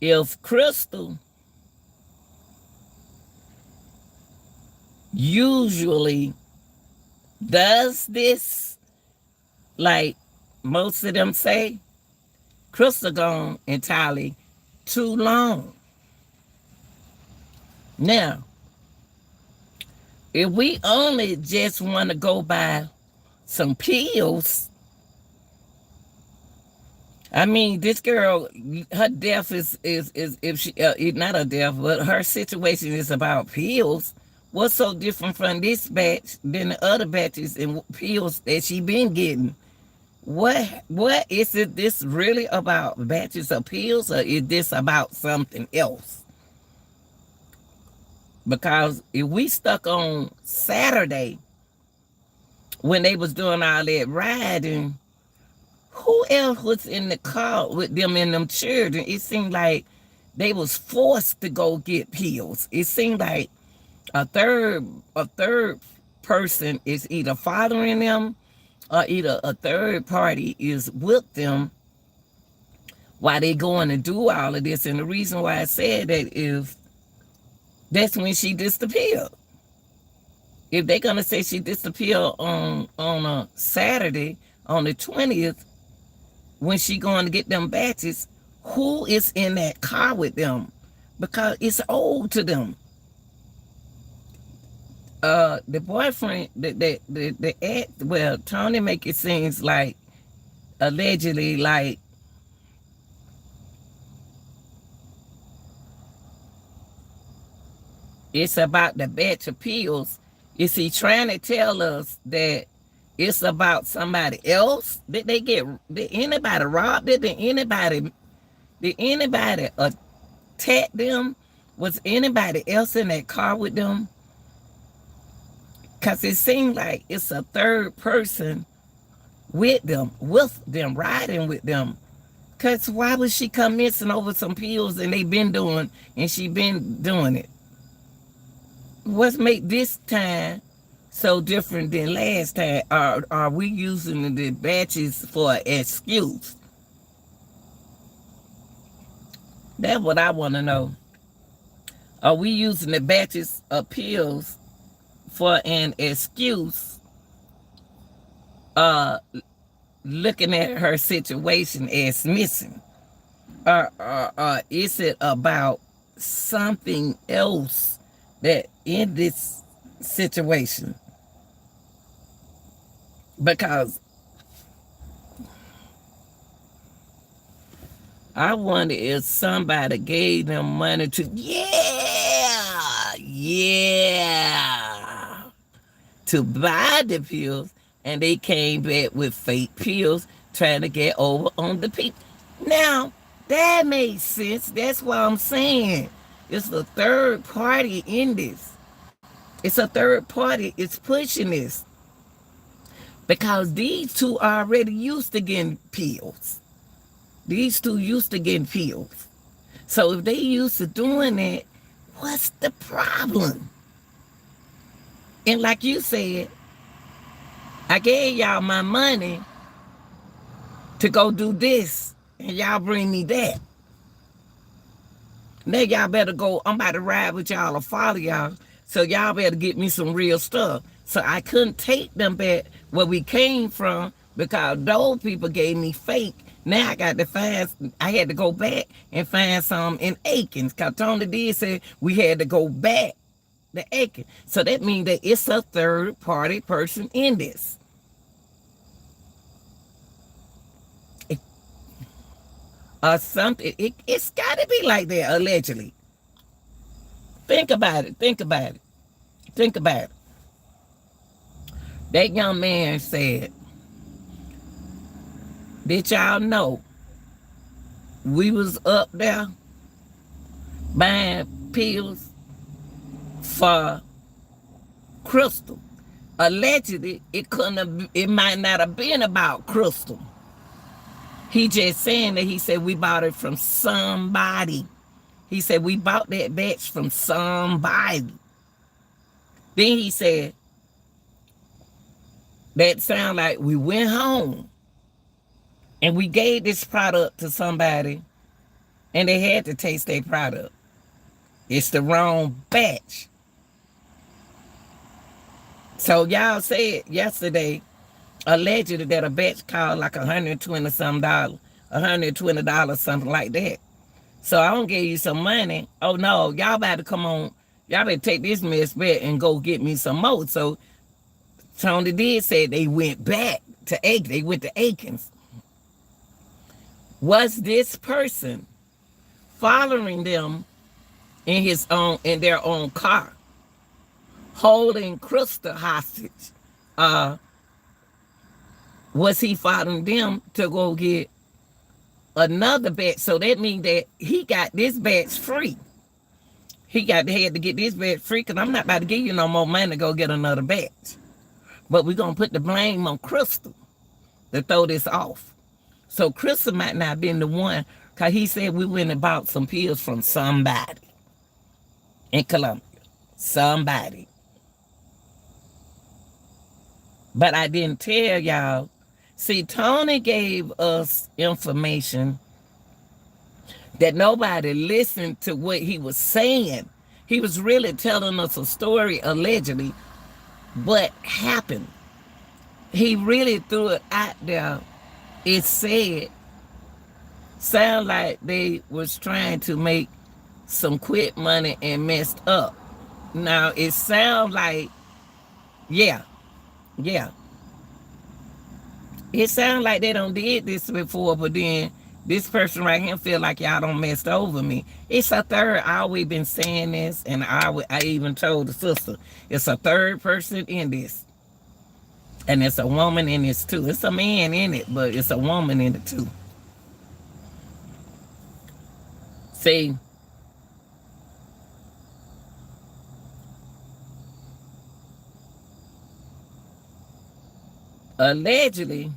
If Krystal usually does this, like most of them say, Krystal gone entirely too long. Now, if we only just want to go by some pills, I mean, this girl, her death is if she not her death, but her situation is about pills. What's so different from this batch than the other batches and pills that she been getting? What is it? This really about batches of pills, or is this about something else? Because if we stuck on Saturday when they was doing all that riding, who else was in the car with them and them children? It seemed like they was forced to go get pills. It seemed like a third person is either fathering them or either a third party is with them while they going to do all of this. And the reason why I said that is that's when she disappeared. If they're gonna say she disappeared on a Saturday on the 20th, when she going to get them batches, who is in that car with them? Because it's old to them. The boyfriend, Tony make it seems like allegedly like it's about the batch of pills. Is he trying to tell us that it's about somebody else? Did anybody rob it? Did anybody attack them? Was anybody else in that car with them? Because it seemed like it's a third person with them, riding with them. Because why would she come missing over some pills and she been doing it? What's make this time so different than last time? Are we using the batches for an excuse? That's what I want to know. Are we using the batches of pills for an excuse? Looking at her situation as missing, or is it about something else that in this situation? Because I wonder if somebody gave them money to, yeah. to buy the pills, and they came back with fake pills trying to get over on the people. Now, that makes sense. That's what I'm saying. It's a third party in this. It's a third party. It's pushing this because these two are already used to getting pills. These two used to getting pills. So if they used to doing that, what's the problem? And like you said, I gave y'all my money to go do this, and y'all bring me that. Now y'all better go. I'm about to ride with y'all or follow y'all. So y'all better get me some real stuff. So I couldn't take them back where we came from because those people gave me fake. Now I got to find, I had to go back and find some in Aikens. Because Tony did say we had to go back to Aikens. So that means that it's a third party person in this. Or something. It's got to be like that, allegedly. Think about it. Think about it. Think about it. That young man said, did y'all know we was up there buying pills for Krystal? Allegedly, it might not have been about Krystal. He just saying that he said we bought it from somebody. He said we bought that batch from somebody. Then he said, that sound like we went home and we gave this product to somebody and they had to taste their product. It's the wrong batch. So y'all said yesterday, allegedly, that a batch cost like $120 some dollars, $120, something like that. So I don't give you some money. Oh no, y'all about to come on. Y'all better take this mess back and go get me some more. So Tony did say they went back to Aikens. They went to Aikens. Was this person following them in their own car, holding Krystal hostage? Was he following them to go get another batch? So that means that he got this batch free. He had to get this batch free because I'm not about to give you no more money to go get another batch. But we're going to put the blame on Krystal to throw this off. So Krystal might not have been the one because he said we went and bought some pills from somebody in Columbia. Somebody. But I didn't tell y'all. See, Tony gave us information that nobody listened to what he was saying. He was really telling us a story, allegedly, what happened. He really threw it out there. It sound like they was trying to make some quick money and messed up. Now, it sound like, yeah. It sound like they done did this before, but then this person right here feel like y'all done messed over me. It's a third. I always been saying this, and I even told the sister, it's a third person in this. And it's a woman in this too. It's a man in it, but it's a woman in it too. See, allegedly,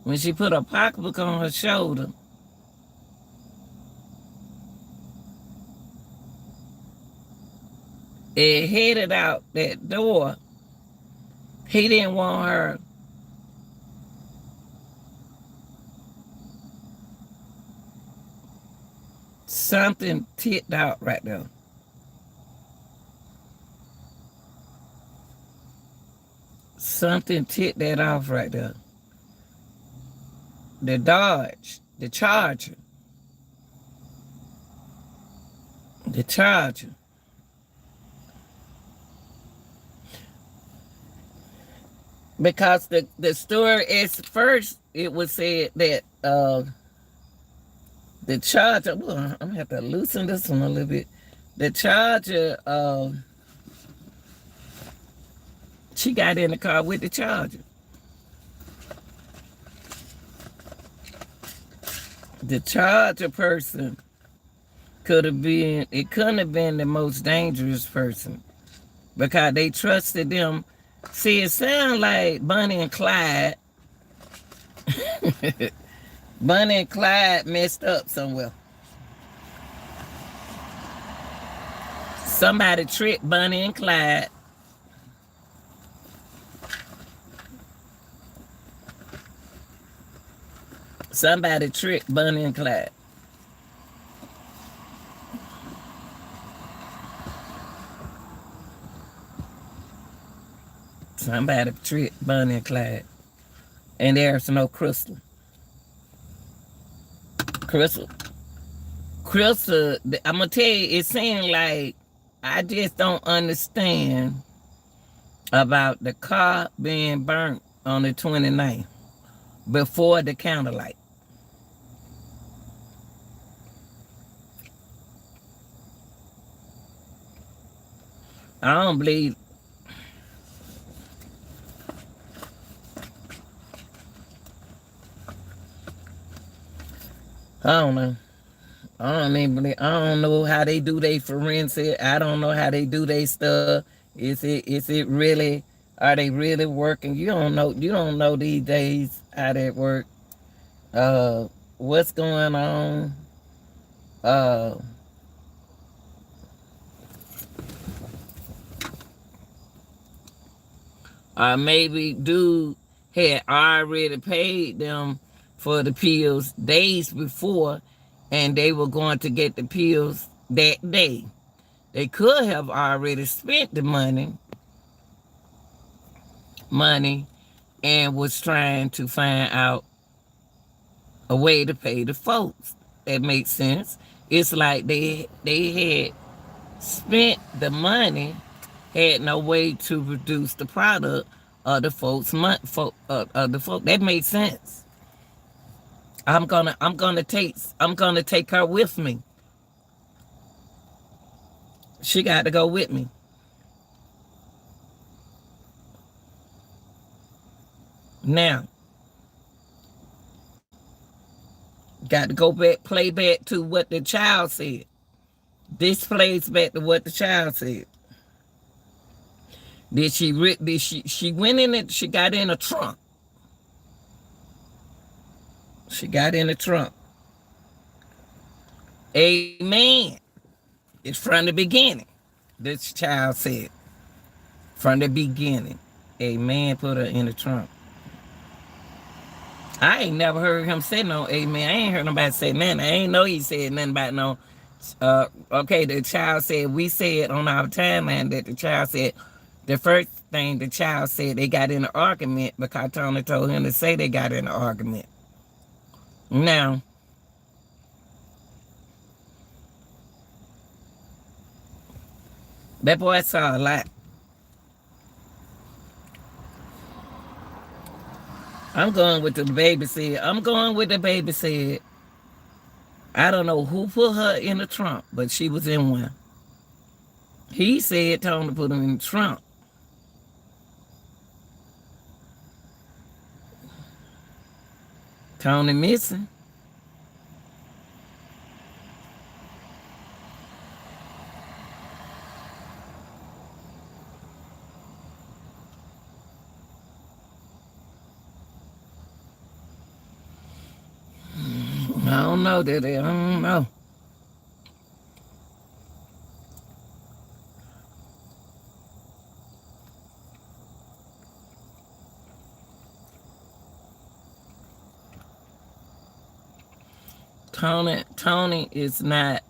when she put a pocketbook on her shoulder, it headed out that door. He didn't want her something tipped out right there. Something tipped that off right there. The Dodge, the Charger. The Charger. Because the story is first, it was said that The charger, well, I'm gonna have to loosen this one a little bit. The charger, she got in the car with the charger. The charger person it couldn't have been the most dangerous person because they trusted them. See, it sounds like Bonnie and Clyde. Bonnie and Clyde messed up somewhere. Somebody tricked Bonnie and Clyde. Somebody tricked Bonnie and Clyde. Somebody tricked Bonnie and Clyde. And there's no Krystal. Krystal, I'm going to tell you, it seems like I just don't understand about the car being burnt on the 29th before the candlelight. I don't believe. I don't know. I don't know how they do their forensic. I don't know how they do their stuff. Is it really? Are they really working? You don't know. You don't know these days how that work. What's going on? Maybe dude had already paid them for the pills days before, and they were going to get the pills that day. They could have already spent the money and was trying to find out a way to pay the folks. That makes sense. It's like they had spent the money, had no way to reduce the product of the folks' That makes sense. I'm gonna take her with me. She got to go with me. Now, got to go back, play back to what the child said. This plays back to what the child said. She went in it, she got in a trunk. She got in the trunk. Amen. It's from the beginning. This child said. From the beginning. Amen put her in the trunk. I ain't never heard him say no amen. I ain't heard nobody say nothing. I ain't know he said nothing about no. Okay, the child said, we said on our timeline that the child said, the first thing the child said, they got in an argument because Tony told him to say they got in an argument. Now, that boy saw a lot. I'm going with the baby said. I don't know who put her in the trunk, but she was in one. He said Tony put her in the trunk. Tony missing. I don't know that. I don't know. Tony is not.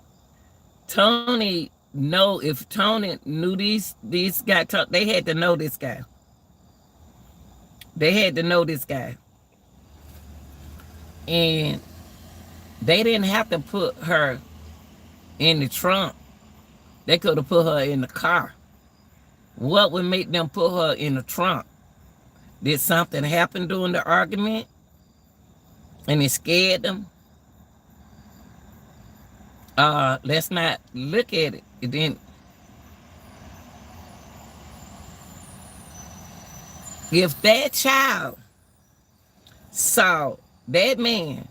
Tony know if Tony knew these guys, they had to know this guy. They had to know this guy. And they didn't have to put her in the trunk. They could have put her in the car. What would make them put her in the trunk? Did something happen during the argument? And it scared them? Let's not look at it. It didn't. If that child saw that man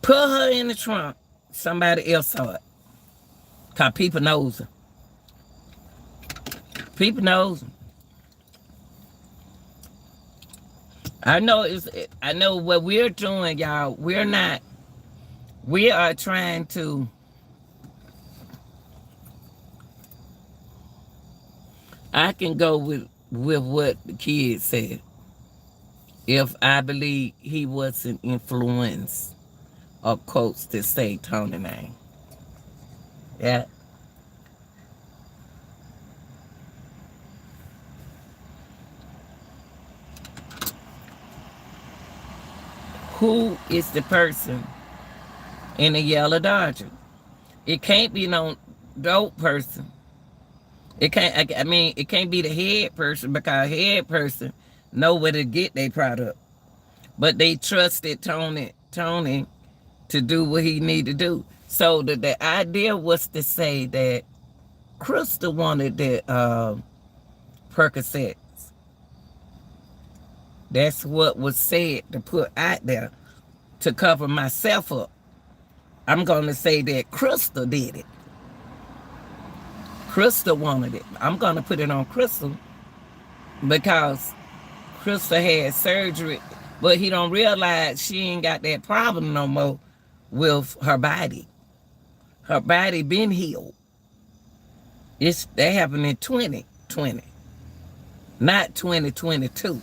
put her in the trunk, somebody else saw it. Cause people knows her. People knows her. I know I know what we're doing, y'all. We are trying to. I can go with what the kid said. If I believe he wasn't influenced or quotes to say Tony name. Yeah. Who is the person in the yellow Dodger? It can't be no dope person. It can't. I mean, it can't be the head person because head person know where to get their product. But they trusted Tony to do what he need to do. So the idea was to say that Krystal wanted the Percocets. That's what was said to put out there to cover myself up. I'm going to say that Krystal did it. Krystal wanted it. I'm going to put it on Krystal because Krystal had surgery, but he don't realize she ain't got that problem no more with her body. Her body been healed. That happened in 2020, not 2022.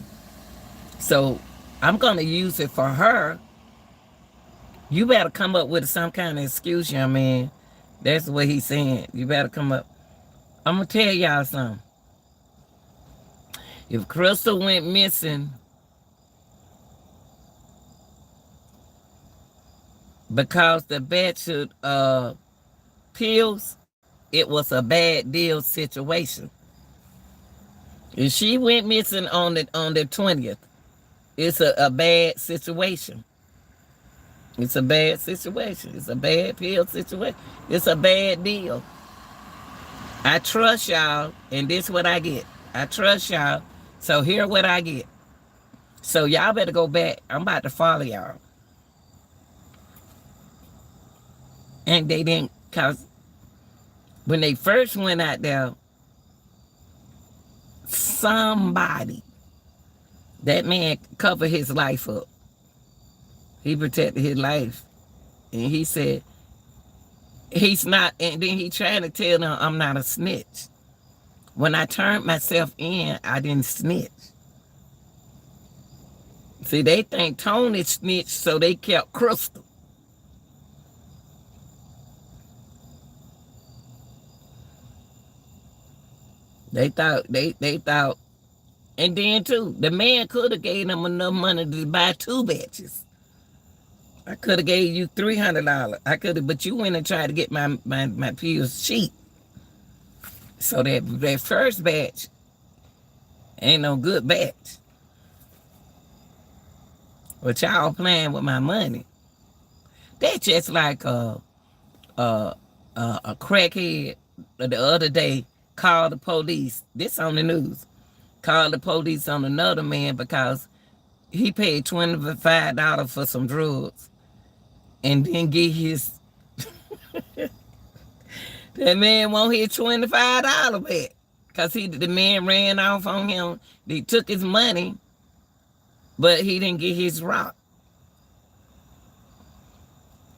So I'm going to use it for her. You better come up with some kind of excuse, young man. That's what he's saying. You better come up. I'm going to tell y'all something. If Krystal went missing because the batch of pills, it was a bad deal situation. If she went missing on the 20th, it's a bad situation. It's a bad situation. It's a bad pill situation. It's a bad deal. I trust y'all, and this is what I get. I trust y'all, so here what I get. So y'all better go back. I'm about to follow y'all. And they didn't, because when they first went out there, somebody, that man covered his life up. He protected his life. And he said, he's not, and then he trying to tell them I'm not a snitch. When I turned myself in, I didn't snitch. See, they think Tony snitched, so they kept Krystal. They thought, and then too, the man could have gave them enough money to buy 2 batches. I could have gave you $300. I could have, but you went and tried to get my pills cheap. So that first batch ain't no good batch. But y'all playing with my money. That's just like a crackhead the other day called the police. This on the news. Called the police on another man because he paid $25 for some drugs and didn't get his. That man won't hit $25 back because the man ran off on him. They took his money, but he didn't get his rock.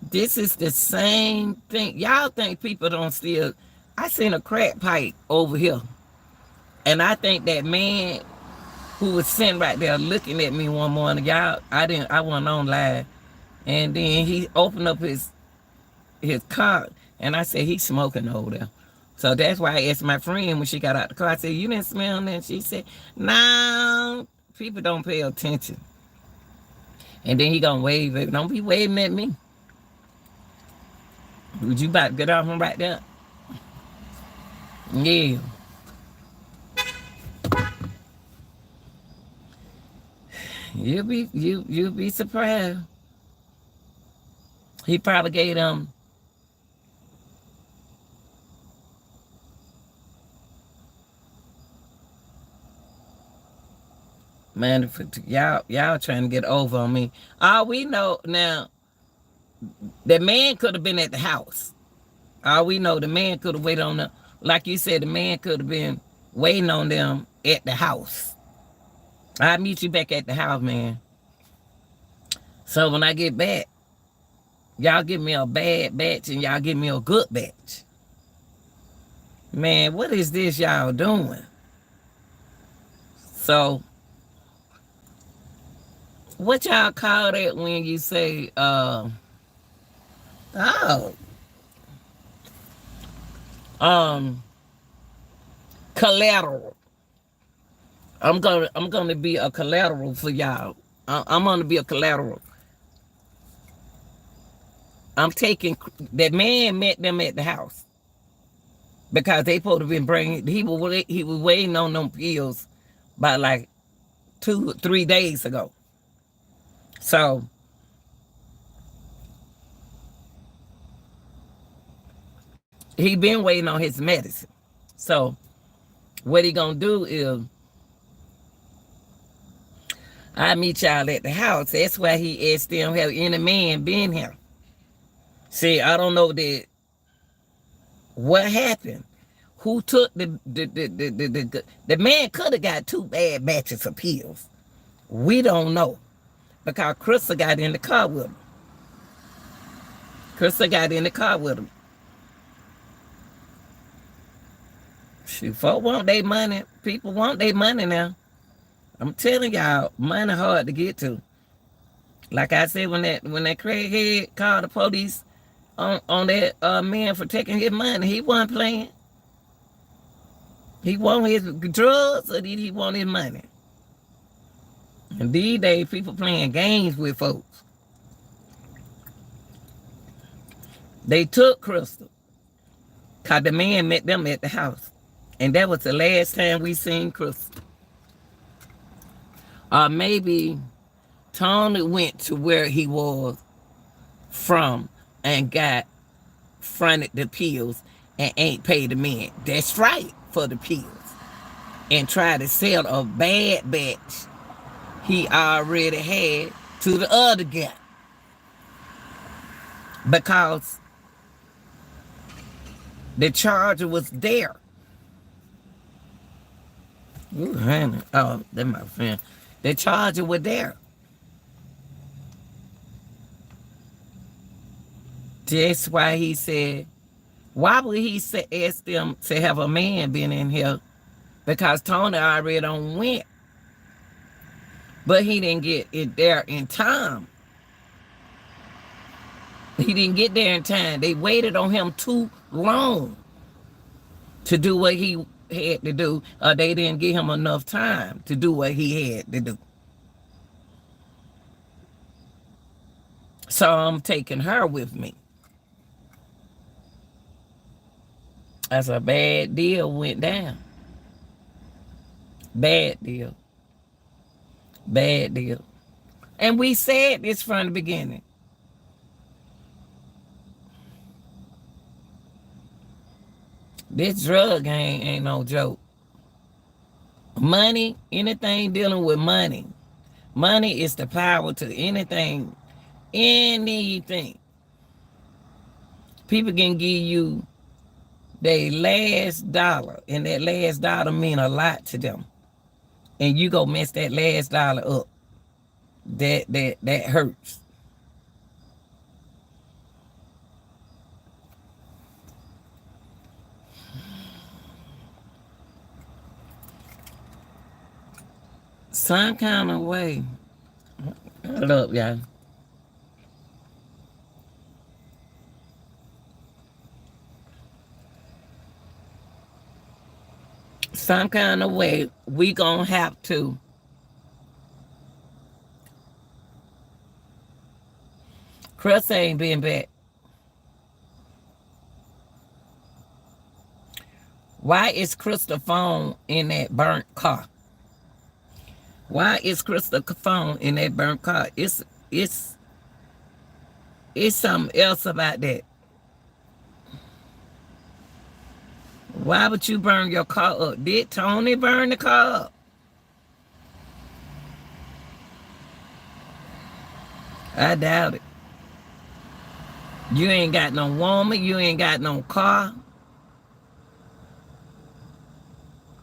This is the same thing. Y'all think people don't steal. I seen a crack pipe over here. And I think that man who was sitting right there looking at me one morning, y'all, I wasn't on live. And then he opened up his car, and I said, he's smoking over there. So that's why I asked my friend when she got out the car, I said, you didn't smell that? She said, no, people don't pay attention. And then he gonna wave, baby. Don't be waving at me. Would you about to get off him right there? Yeah. You'll be surprised. He probably gave them Man, y'all trying to get over on me. All we know now, the man could have been at the house. All we know, the man could have waited on them. Like you said, the man could have been waiting on them at the house. I'll meet you back at the house, man. So when I get back, y'all give me a bad batch and y'all give me a good batch. Man, what is this y'all doing? So, what y'all call that when you say, oh, collateral. I'm gonna be a collateral for y'all. I'm gonna be a collateral. I'm taking that man met them at the house because they supposed to been bringing. He was waiting on them pills by like 2 or 3 days ago. So he been waiting on his medicine. So what he gonna do is I meet y'all at the house. That's why he asked them have any man been here. See, I don't know that what happened. Who took the man could have got 2 bad batches of pills. We don't know. Because Krystal got in the car with him. Krystal got in the car with him. Shoot, folks want their money. People want their money now. I'm telling y'all, money hard to get to. Like I said, when that crackhead called the police on that man for taking his money, he wasn't playing. He want his drugs or did he want his money? And these days, people playing games with folks. They took Krystal because the man met them at the house. And that was the last time we seen Krystal. Or maybe Tony went to where he was from and got fronted the pills and ain't paid the man. That's right, for the pills. And tried to sell a bad batch he already had to the other guy. Because the charger was there. Ooh, honey. Oh, that's my friend. The charger was there. That's why he said, why would he ask them to have a man been in here? Because Tony already done went. But he didn't get it there in time. He didn't get there in time. They waited on him too long to do what he had to do. Or they didn't give him enough time to do what he had to do. So I'm taking her with me. That's a bad deal went down. Bad deal. Bad deal. And we said this from the beginning. This drug gang ain't no joke. Money, anything dealing with money. Money is the power to anything. Anything. People can give you their last dollar, and that last dollar mean a lot to them. And you go mess that last dollar up. That hurts. Some kind of way. Hold up, y'all. Some kind of way we gonna have to Chris ain't been back. Why is Krystal phone in that burnt car? Why is Krystal phone in that burnt car? It's something else about that. Why would you burn your car up? Did Tony burn the car up? I doubt it. You ain't got no woman. You ain't got no car.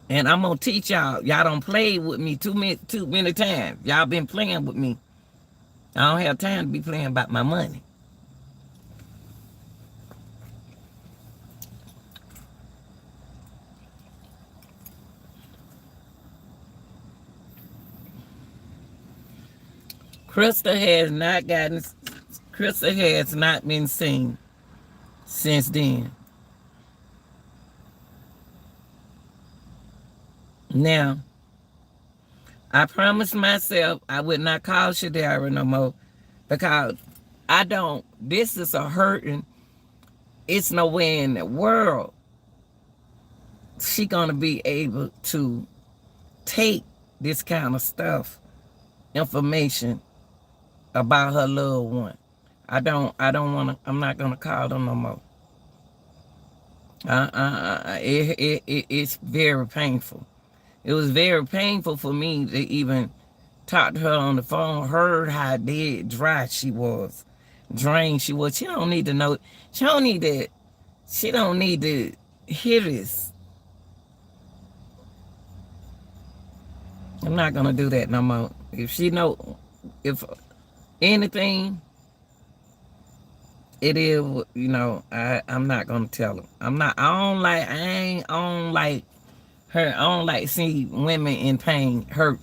And I'm gonna teach y'all. Y'all don't play with me too many times. Y'all been playing with me. I don't have time to be playing about my money. Krystal has not been seen since then. Now, I promised myself I would not call Shadara no more because this is a hurting. It's nowhere in the world she gonna be able to take this kind of stuff, information about her loved one. I don't wanna, I'm not gonna call them no more. It's very painful. It was very painful for me to even talk to her on the phone, heard how dead dry she was, drained she was. She don't need to know, she don't need to hear this. I'm not gonna do that no more. If she know, if anything, it is, I'm not gonna tell her. I don't like her. I don't like see women in pain hurt.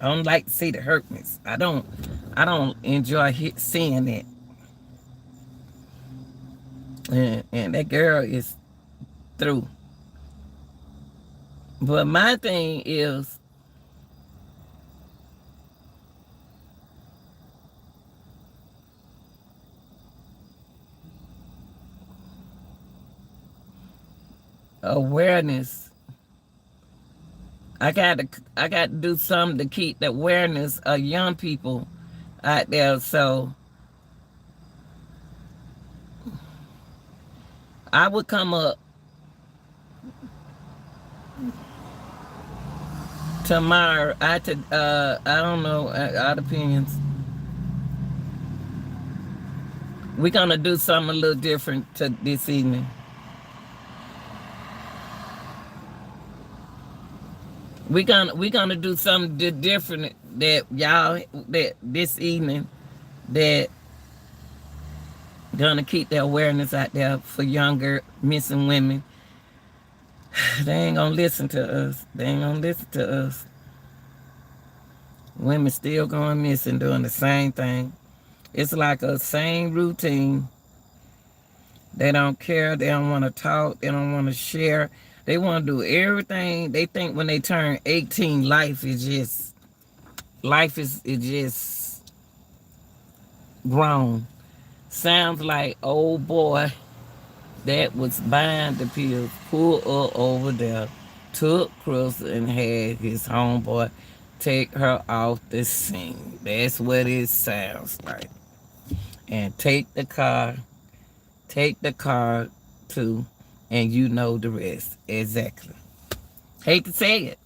I don't like to see the hurtness. I don't enjoy seeing that. And that girl is through. But my thing is, awareness. I got to do something to keep the awareness of young people out there. So I would come up tomorrow. I don't know, our opinions. We're gonna do something a little different this evening. We're gonna do something different that this evening that gonna keep the awareness out there for younger missing women. They ain't gonna listen to us. Women still going missing doing the same thing. It's like a same routine. They don't care. They don't want to talk. They don't want to share. They want to do everything. They think when they turn 18, life is just grown. Sounds like old boy that was buying the pills, pulled up over there, took Krystal and had his homeboy take her off the scene. That's what it sounds like. And take the car too, and you know the rest. Exactly. Hate to say it.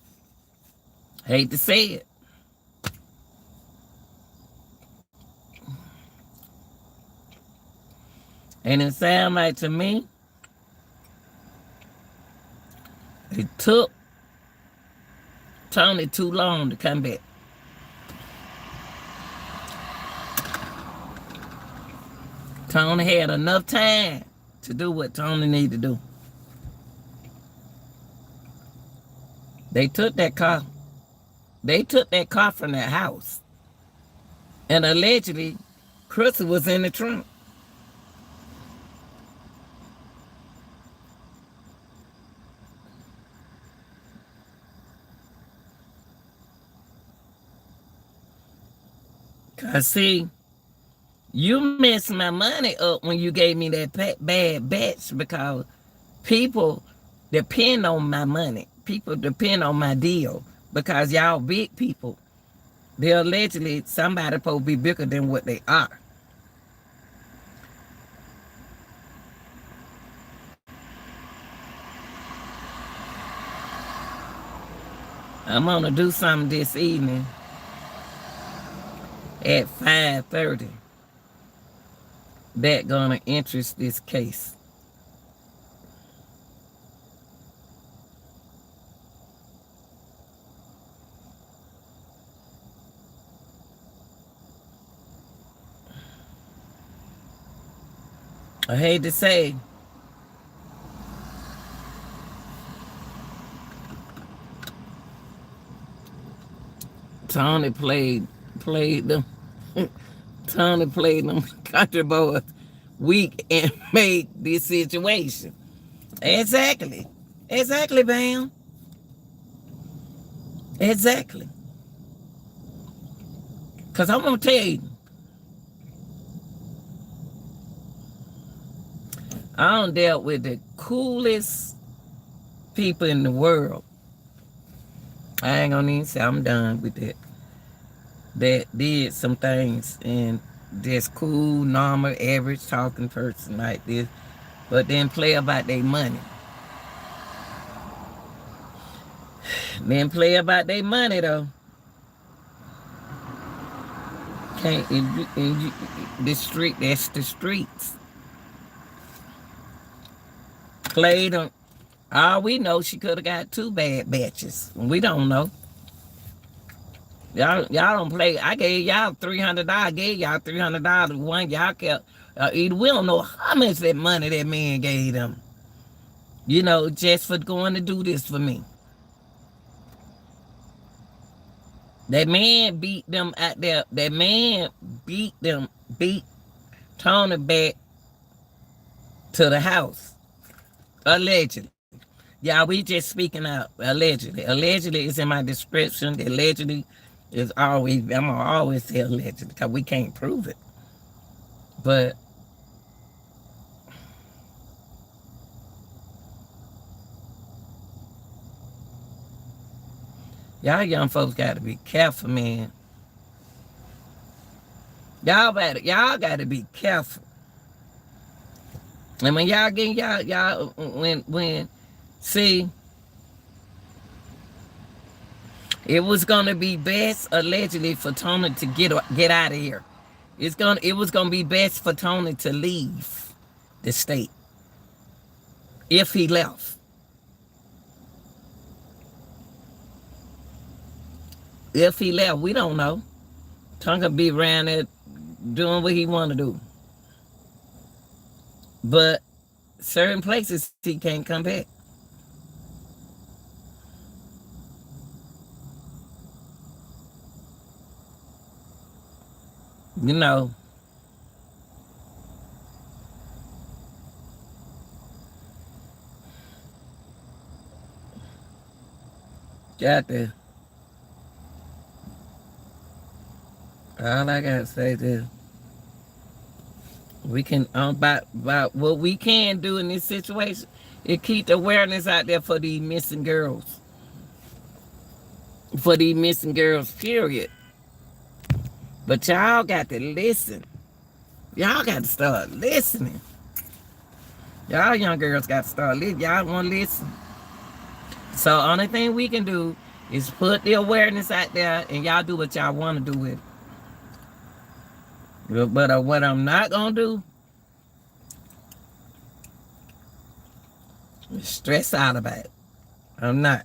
And it sounds like to me, it took Tony too long to come back. Tony had enough time to do what Tony needed to do. They took that car. They took that car from that house. And allegedly, Krystal was in the trunk. Cause see, you messed my money up when you gave me that bad batch because people depend on my money. People depend on my deal because y'all big people. They're allegedly somebody supposed to be bigger than what they are. I'm gonna do something this evening at 5:30. that gonna interest this case. I hate to say, Tony played them. Tony played them country boys weak and made this situation. Exactly. Exactly, Bam. Exactly. Because I'm going to tell you, I done dealt with the coolest people in the world. I ain't going to even say I'm done with that. That did some things and just cool, normal, average talking person like this, but then play about their money. Then play about their money though. Can't the street? That's the streets. Played them. All we know, she could have got 2 bad batches. We don't know. Y'all don't play. I gave y'all $300. I gave y'all $300. One y'all kept. We don't know how much that money that man gave them. You know, just for going to do this for me. That man beat them out there. That man beat Tony back to the house. Allegedly. Y'all, we just speaking out. Allegedly. Allegedly is in my description. The allegedly is always, I'm going to always say allegedly because we can't prove it. But y'all young folks got to be careful, man. Y'all got to be careful. And when y'all get y'all when see, it was gonna be best allegedly for Tony to get out of here. It was gonna be best for Tony to leave the state if he left. If he left, we don't know. Tony could be around there doing what he want to do. But certain places he can't come back. You know. Got there. All I gotta say is we can about what we can do in this situation is keep the awareness out there for these missing girls. For these missing girls, period. But y'all got to listen. Y'all got to start listening. Y'all young girls got to start listening. Y'all want to listen. So only thing we can do is put the awareness out there and y'all do what y'all want to do with it. But what I'm not going to do is stress out about it. I'm not.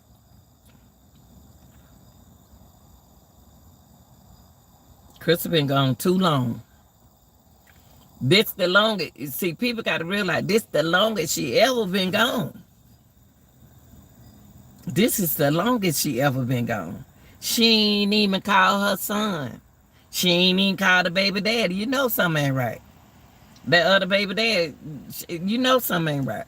Krystal been gone too long. This the longest. See, people got to realize this the longest she ever been gone. This is the longest she ever been gone. She ain't even call her son. She ain't even call the baby daddy. You know something ain't right. That other baby daddy, you know something ain't right.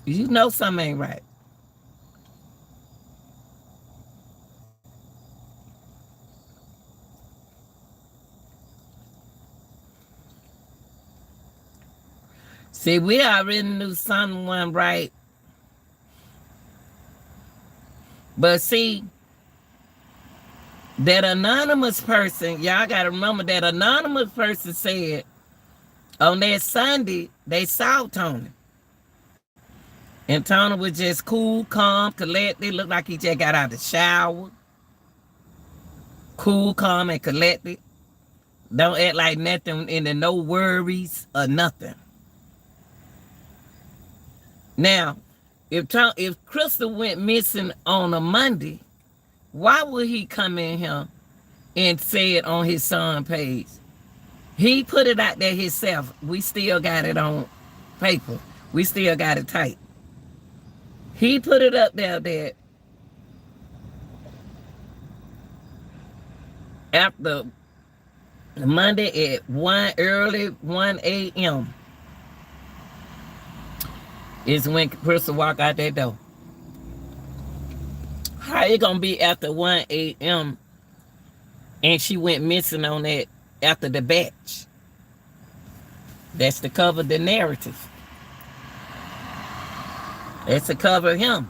You know something ain't right. See, we already knew something wasn't right. But see, that anonymous person, y'all got to remember that anonymous person said on that Sunday, they saw Tony. And Tony was just cool, calm, collected. Looked like he just got out of the shower. Cool, calm, and collected. Don't act like nothing in the no worries or nothing. Now, if Krystal went missing on a Monday, why would he come in here and say it on his son page? He put it out there himself. We still got it on paper. We still got it tight. He put it up there that after Monday at 1 a.m. is when Krystal walk out that door. How it gonna be after 1 a.m. and she went missing on that after the batch? That's to cover the narrative. That's to cover him.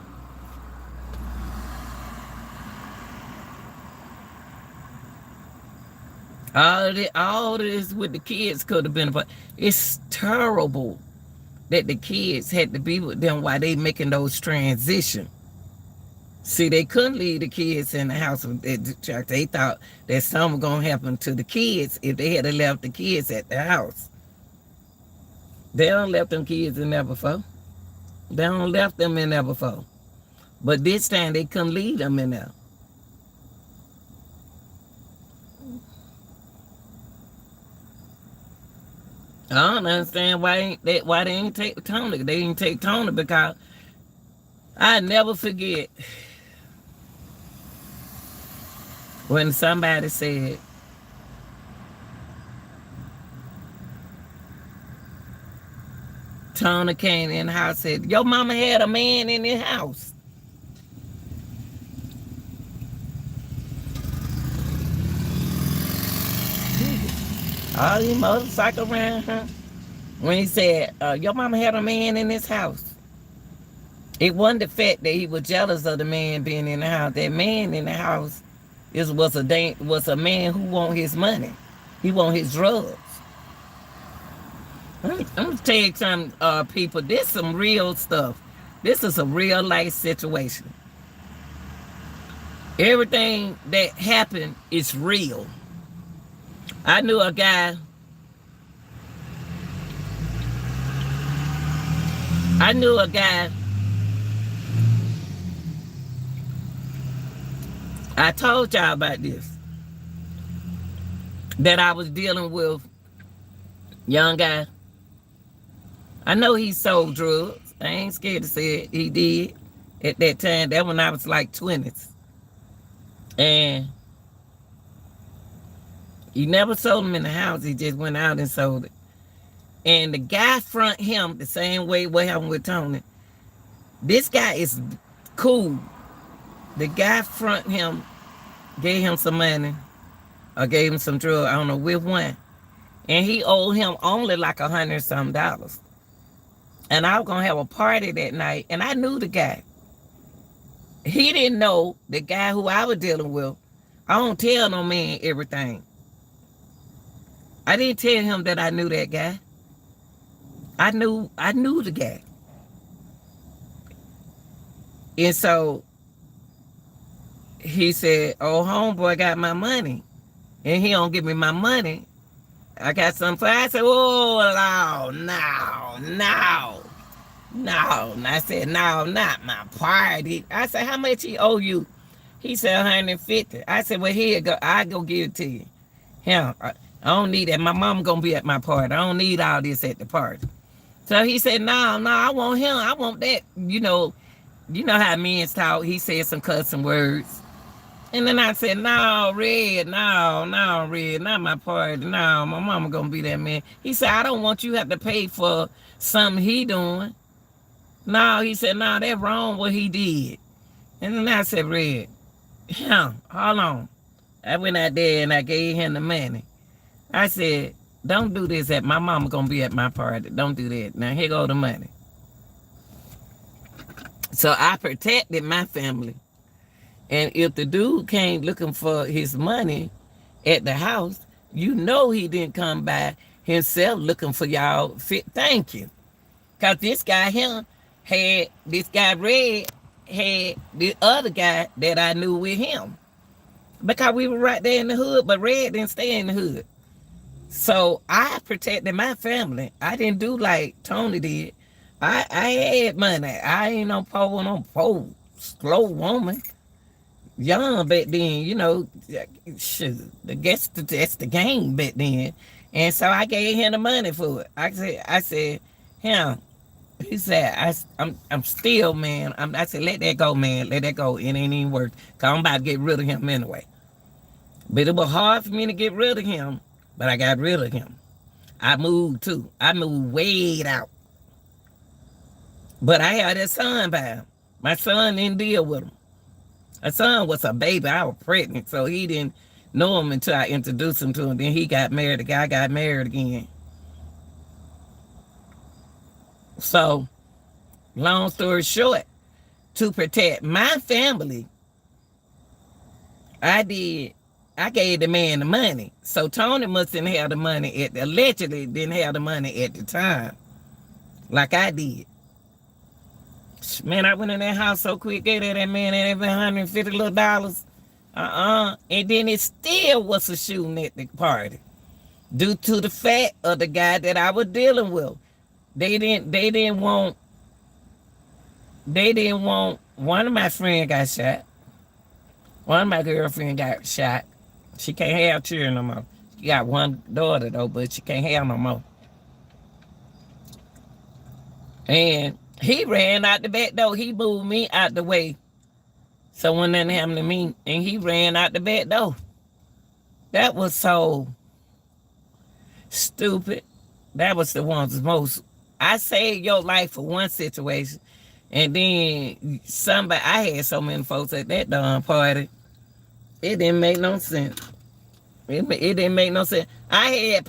All this with the kids could have been, but it's terrible that the kids had to be with them while they making those transitions. See, they couldn't leave the kids in the house with the church. They thought that something was gonna happen to the kids if they had left the kids at the house. They don't left them kids in there before. They don't left them in there before. But this time they couldn't leave them in there. I don't understand why they didn't take Tony. They didn't take Tony because I never forget when somebody said, Tony came in the house and said, your mama had a man in the house. All these motorcycles around her. When he said, your mama had a man in this house. It wasn't the fact that he was jealous of the man being in the house. That man in the house was a man who want his money. He want his drugs. I'm gonna tell you some people, this is some real stuff. This is a real life situation. Everything that happened is real. I knew a guy. I told y'all about this. That I was dealing with young guy. I know he sold drugs. I ain't scared to say it. He did at that time. That when I was like 20s. And he never sold them in the house. He just went out and sold it. And the guy front him the same way what happened with Tony. This guy is cool. The guy front him, gave him some money, or gave him some drugs. I don't know which one. And he owed him only like $100-something. And I was gonna have a party that night, and I knew the guy. He didn't know the guy who I was dealing with. I don't tell no man everything. I didn't tell him that I knew that guy. I knew the guy. And so he said, oh, homeboy got my money. And he don't give me my money. I got some for I said, oh, no. And I said, no, not my party. I said, how much he owe you? He said, 150. I said, well, here you go. I go give it to you. Hell, I don't need that. My mom gonna be at my party. I don't need all this at the party. So he said, no, I want him. I want that. You know how men talk. He said some cussing words. And then I said, no, Red, not my party. No, my mama gonna be that man. He said, I don't want you to have to pay for something he doing. No, he said, no, that's wrong what he did. And then I said, Red, hold on. I went out there and I gave him the money. I said, don't do this my mama gonna be at my party. Don't do that. Now here go the money. So I protected my family. And if the dude came looking for his money at the house, you know he didn't come by himself looking for y'all. Thank you. Because this guy here, had this guy Red had the other guy that I knew with him because we were right there in the hood, but Red didn't stay in the hood. So I protected my family. I didn't do like Tony did. I had money. I ain't no poor slow woman. Young back then, you know, shoot, I guess that's the game back then. And so I gave him the money for it. I said, him. He said, I'm still, man. I said, let that go, man. Let that go. It ain't even worth. Cause I'm about to get rid of him anyway. But it was hard for me to get rid of him. But I got rid of him. I moved too. I moved way out. But I had that son by him. My son didn't deal with him. My son was a baby. I was pregnant, so he didn't know him until I introduced him to him. Then he got married. The guy got married again. So, long story short, to protect my family, I gave the man the money. So Tony must didn't have the money allegedly didn't have the money at the time. Like I did. Man, I went in that house so quick, gave that man that $150 little. And then it still was a shooting at the party. Due to the fact of the guy that I was dealing with. They didn't want one of my friends got shot. One of my girlfriends got shot. She can't have children no more. She got one daughter though, but she can't have no more. And he ran out the back door. He moved me out the way. So when nothing happened to me, and he ran out the back door. That was so stupid. That was the one's most. I saved your life for one situation. And then I had so many folks at that darn party. It didn't make no sense. It didn't make no sense. I had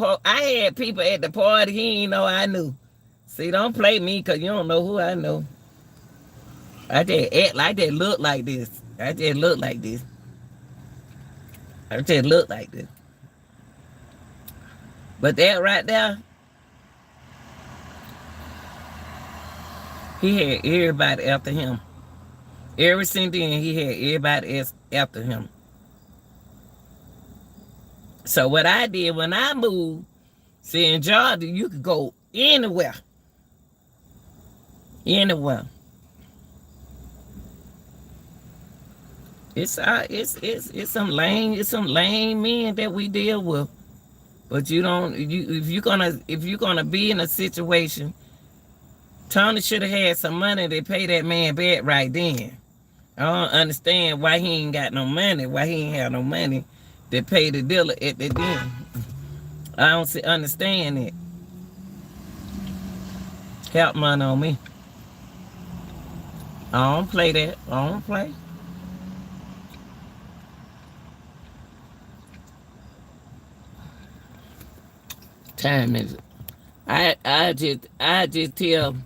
people at the party he didn't know I knew. See, don't play me because you don't know who I know. I just act like that, look like this. I just look like this. But that right there, he had everybody after him. Ever since then, he had everybody else after him. So what I did when I moved, see, in Georgia, you could go anywhere. Anywhere. It's some lame men that we deal with. But if you're gonna be in a situation, Tony should have had some money to pay that man back right then. I don't understand why he ain't got no money, why he ain't have no money to pay the dealer at the den. I don't understand it. Help money on me. I don't play that. I don't play. Time is it? I just tell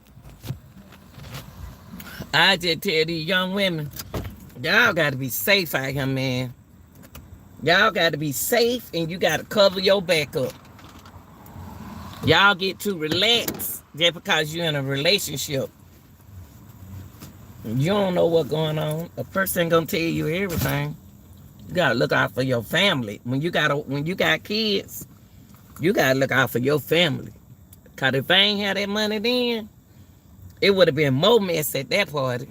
these young women, y'all got to be safe out here, man. Y'all got to be safe, and you got to cover your back up. Y'all get too relaxed just because you're in a relationship. You don't know what's going on. A person ain't gonna tell you everything. You gotta look out for your family. When you got kids, you gotta look out for your family. Cause if I ain't had that money then, it would have been more mess at that party.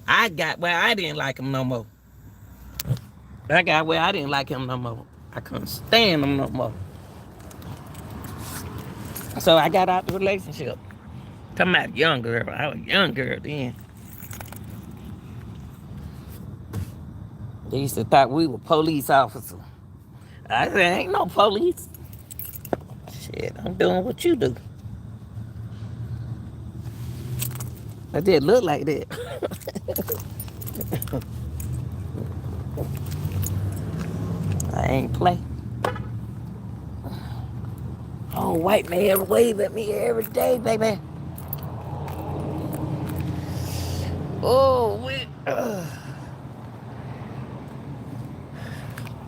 I got where I didn't like him no more. I couldn't stand him no more. So I got out the relationship. Talking about young girl. I was a young girl then. They used to thought we were police officers. I said, ain't no police. Shit, I'm doing what you do. I did look like that. I ain't play. Oh, white man wave at me every day, baby. Oh,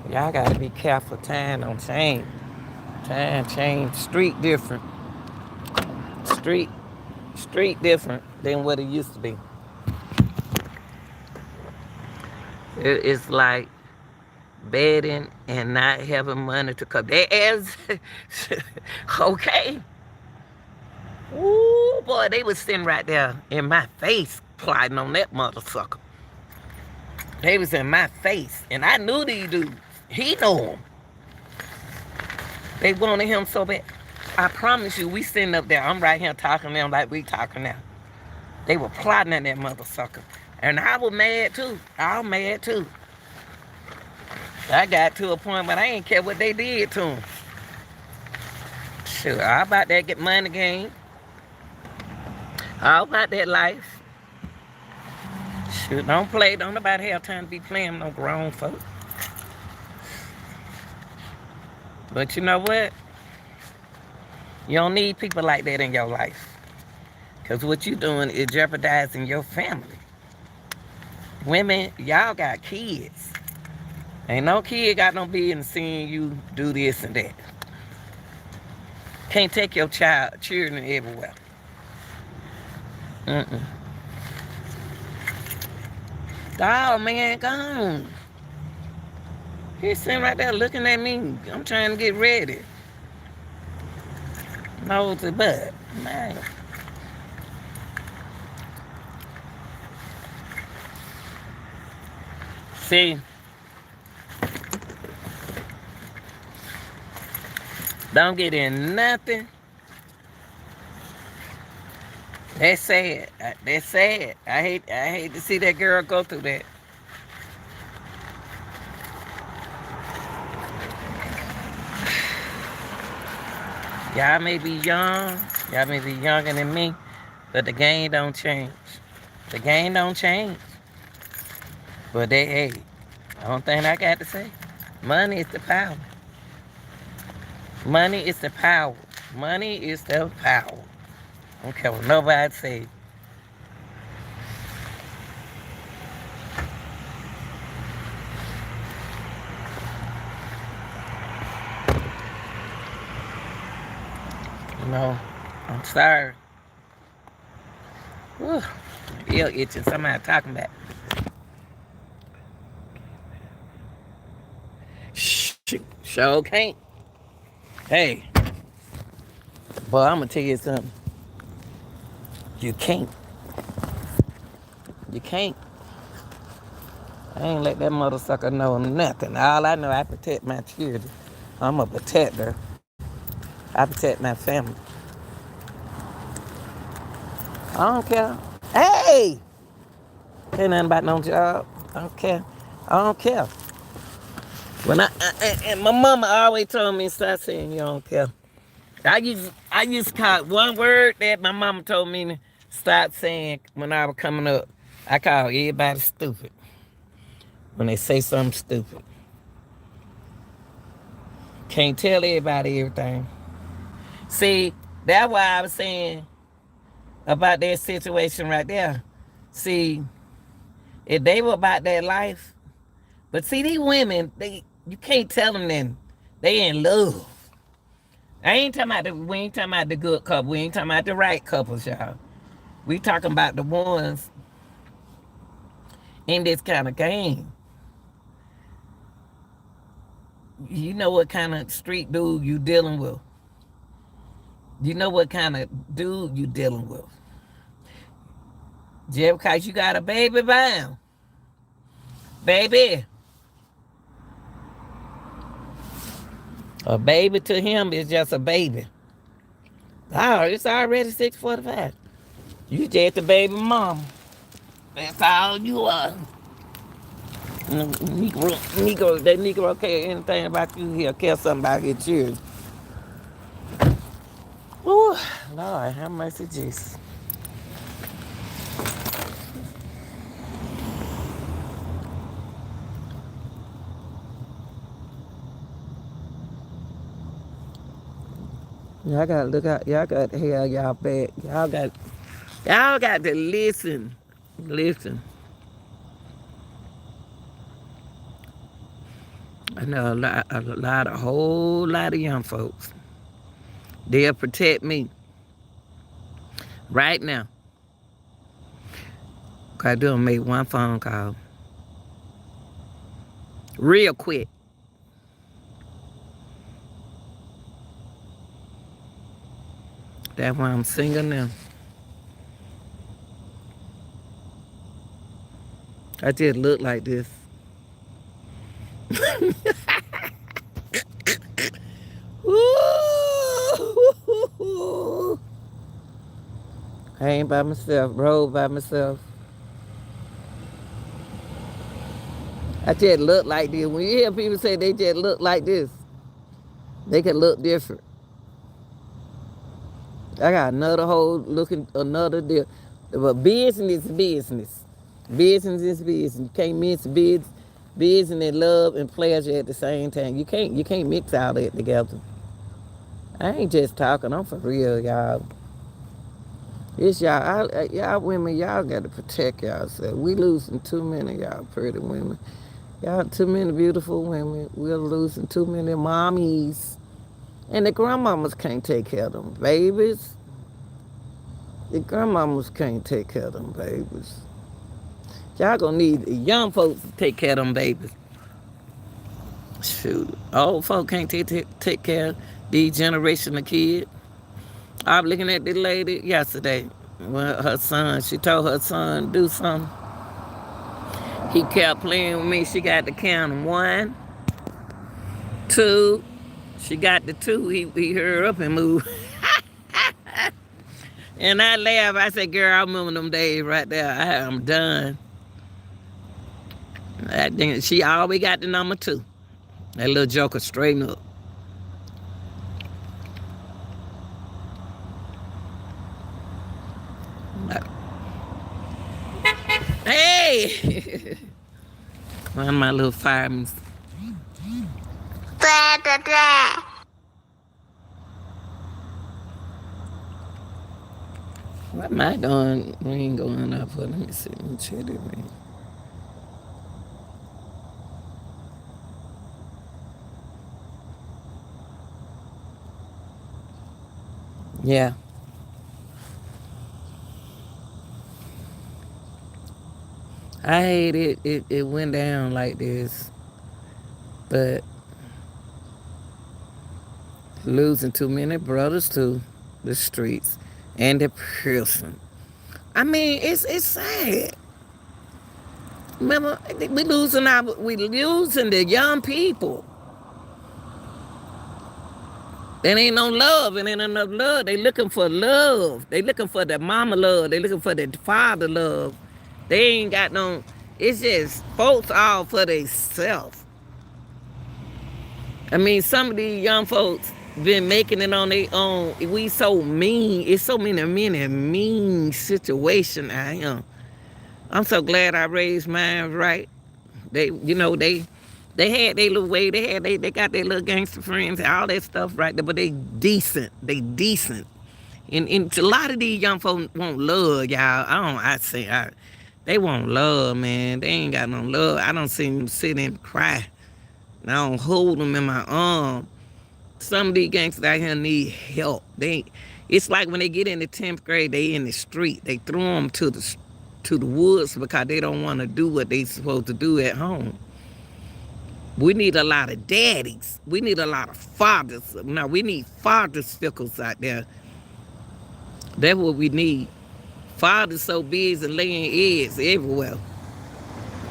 y'all gotta be careful. Time don't change. Time change. Street different. Street different. than what it used to be. It's like bedding and not having money to cook. They as okay. Ooh, boy, they was sitting right there in my face plotting on that mother sucker. They was in my face, and I knew these dudes. He knew them. They wanted him so bad. I promise you, we sitting up there. I'm right here talking to them like we talking now. They were plotting on that mother sucker. And I was mad too. I was mad too. I got to a point where I ain't care what they did to him. Sure, I about that get money game. All about that life. Shoot, don't play. Don't nobody have time to be playing with no grown folk. But you know what? You don't need people like that in your life. Because what you doing is jeopardizing your family. Women, y'all got kids. Ain't no kid got no business seeing you do this and that. Can't take your children everywhere. Oh, man, gone. He's sitting right there looking at me. I'm trying to get ready. Nose to butt. Man. See? Don't get in nothing. That's sad. That's sad. I hate to see that girl go through that. Y'all may be young. Y'all may be younger than me. But the game don't change. The game don't change. But hey, the only thing I got to say, money is the power. Money is the power. Money is the power. I don't care what nobody say. You know, I'm sorry. Whew, ear itching. Somebody talking about. Sure can't. Hey, boy, I'm gonna tell you something. You can't. You can't. I ain't let that mother sucker know nothing. All I know, I protect my children. I'm a protector. I protect my family. I don't care. Hey! Ain't nothing about no job. I don't care. I don't care. When and my mama always told me, stop saying you don't care. I used to call one word that my mama told me to stop saying when I was coming up. I call everybody stupid when they say something stupid. Can't tell everybody everything. See, that's why I was saying about that situation right there. See, if they were about that life, but see, these women, you can't tell them then they in love. We ain't talking about the good couple. We ain't talking about the right couples, y'all. We talking about the ones in this kind of game. You know what kind of street dude you dealing with. You know what kind of dude you dealing with. Just because you got a baby bound. Baby. A baby to him is just a baby. Oh, it's already 6:45. You just a baby mama. That's all you are. Negro, that Negro care anything about you, he'll care something about his children. Ooh, Lord, have mercy, Jesus. Y'all gotta look out. Y'all got to have y'all back. Y'all got to listen. Listen. I know a whole lot of young folks. They'll protect me right now. Gotta do make one phone call. Real quick. That's why I'm singing now. I just look like this. Ooh. I ain't by myself, rode by myself. I just look like this. When you hear people say they just look like this, they can look different. I got another whole looking, another deal. But business is business. Business is business. You can't mix business and love and pleasure at the same time. You can't mix all that together. I ain't just talking. I'm for real, y'all. It's y'all. Y'all women, y'all got to protect yourself. We losing too many y'all pretty women. Y'all too many beautiful women. We're losing too many mommies. And the grandmamas can't take care of them babies. The grandmamas can't take care of them babies. Y'all gonna need the young folks to take care of them babies. Shoot, old folk can't take care of these generation of kids. I was looking at this lady yesterday. Well, her son, she told her son to do something. He kept playing with me. She got to count him. 1, 2. She got the 2. He hurried up and moved. And I laughed. I said, girl, I remember them days right there. I'm done. I think she always got the number 2. That little joker straighten up. Hey! One of my little firemen. What am I doing? We ain't going up for. Let me see. Let me check it. Yeah. I hate it. It went down like this. But losing too many brothers to the streets and the prison. I mean, it's sad. Remember, we losing the young people. There ain't no love. It ain't enough love. They looking for love. They looking for the mama love. They looking for the father love. They ain't got no. It's just folks all for themselves. I mean, some of these young folks been making it on their own. We so mean. It's so many mean situation I am. I'm so glad I raised mine right. They had their little way. They got their little gangster friends and all that stuff right there. But they decent. They decent. And a lot of these young folks want love, y'all. They want love, man. They ain't got no love. I don't see them sit and cry. I don't hold them in my arm. Some of these gangsters out here need help. It's like when they get in the 10th grade, they in the street. They throw them to the woods because they don't want to do what they supposed to do at home. We need a lot of daddies. We need a lot of fathers. Now, we need fathers figures out there. That's what we need. Fathers so busy laying eggs everywhere.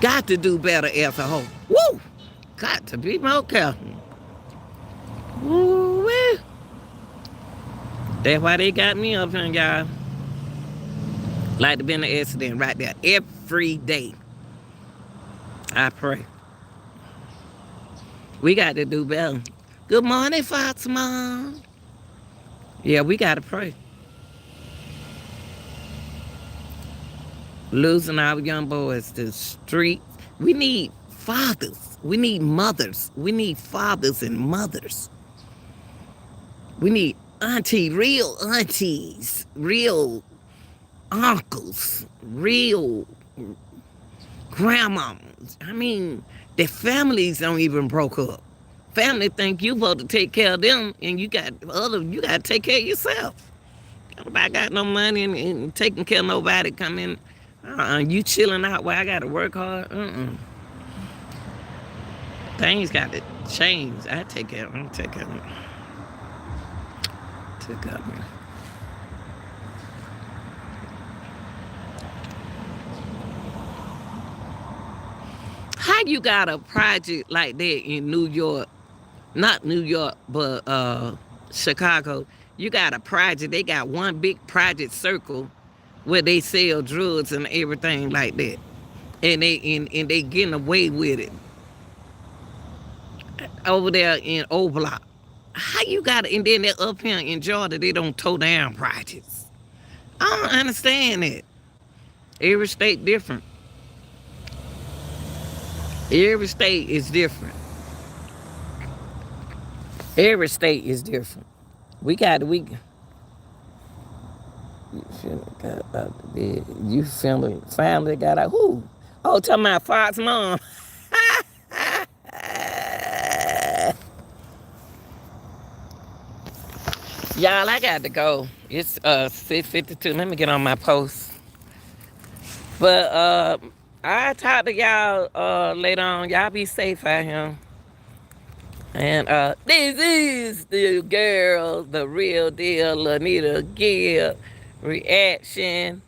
Got to do better as a whole. Woo! Got to be more careful. Woo-wee. That's why they got me up here, y'all. Like to be in an accident right there. Every day. I pray. We got to do better. Good morning, Fox Mom. Yeah, we got to pray. Losing our young boys to the street. We need fathers. We need mothers. We need fathers and mothers. We need real aunties, real uncles, real grandmamas. I mean, their families don't even broke up. Family think you supposed to take care of them, and you got to take care of yourself. Nobody got no money and taking care of nobody come in You chilling out while I gotta work hard? Things got to change. I take care. I'm take care. Take care. How you got a project like that in New York? Not New York, but Chicago. You got a project. They got one big project circle where they sell drugs and everything like that, and they getting away with it over there in O Block. How you got it? And then they're up here in Georgia, they don't toe down projects. I don't understand that. Every state different. Every state is different. Every state is different. We you feeling got out the bed. You feeling family got out. Who? Oh, talking about Fox mom. Y'all, I got to go. It's 6:52. Let me get on my post. But I'll talk to y'all later on. Y'all be safe out here. And this is the girl, the real deal, Lanita Gill reaction.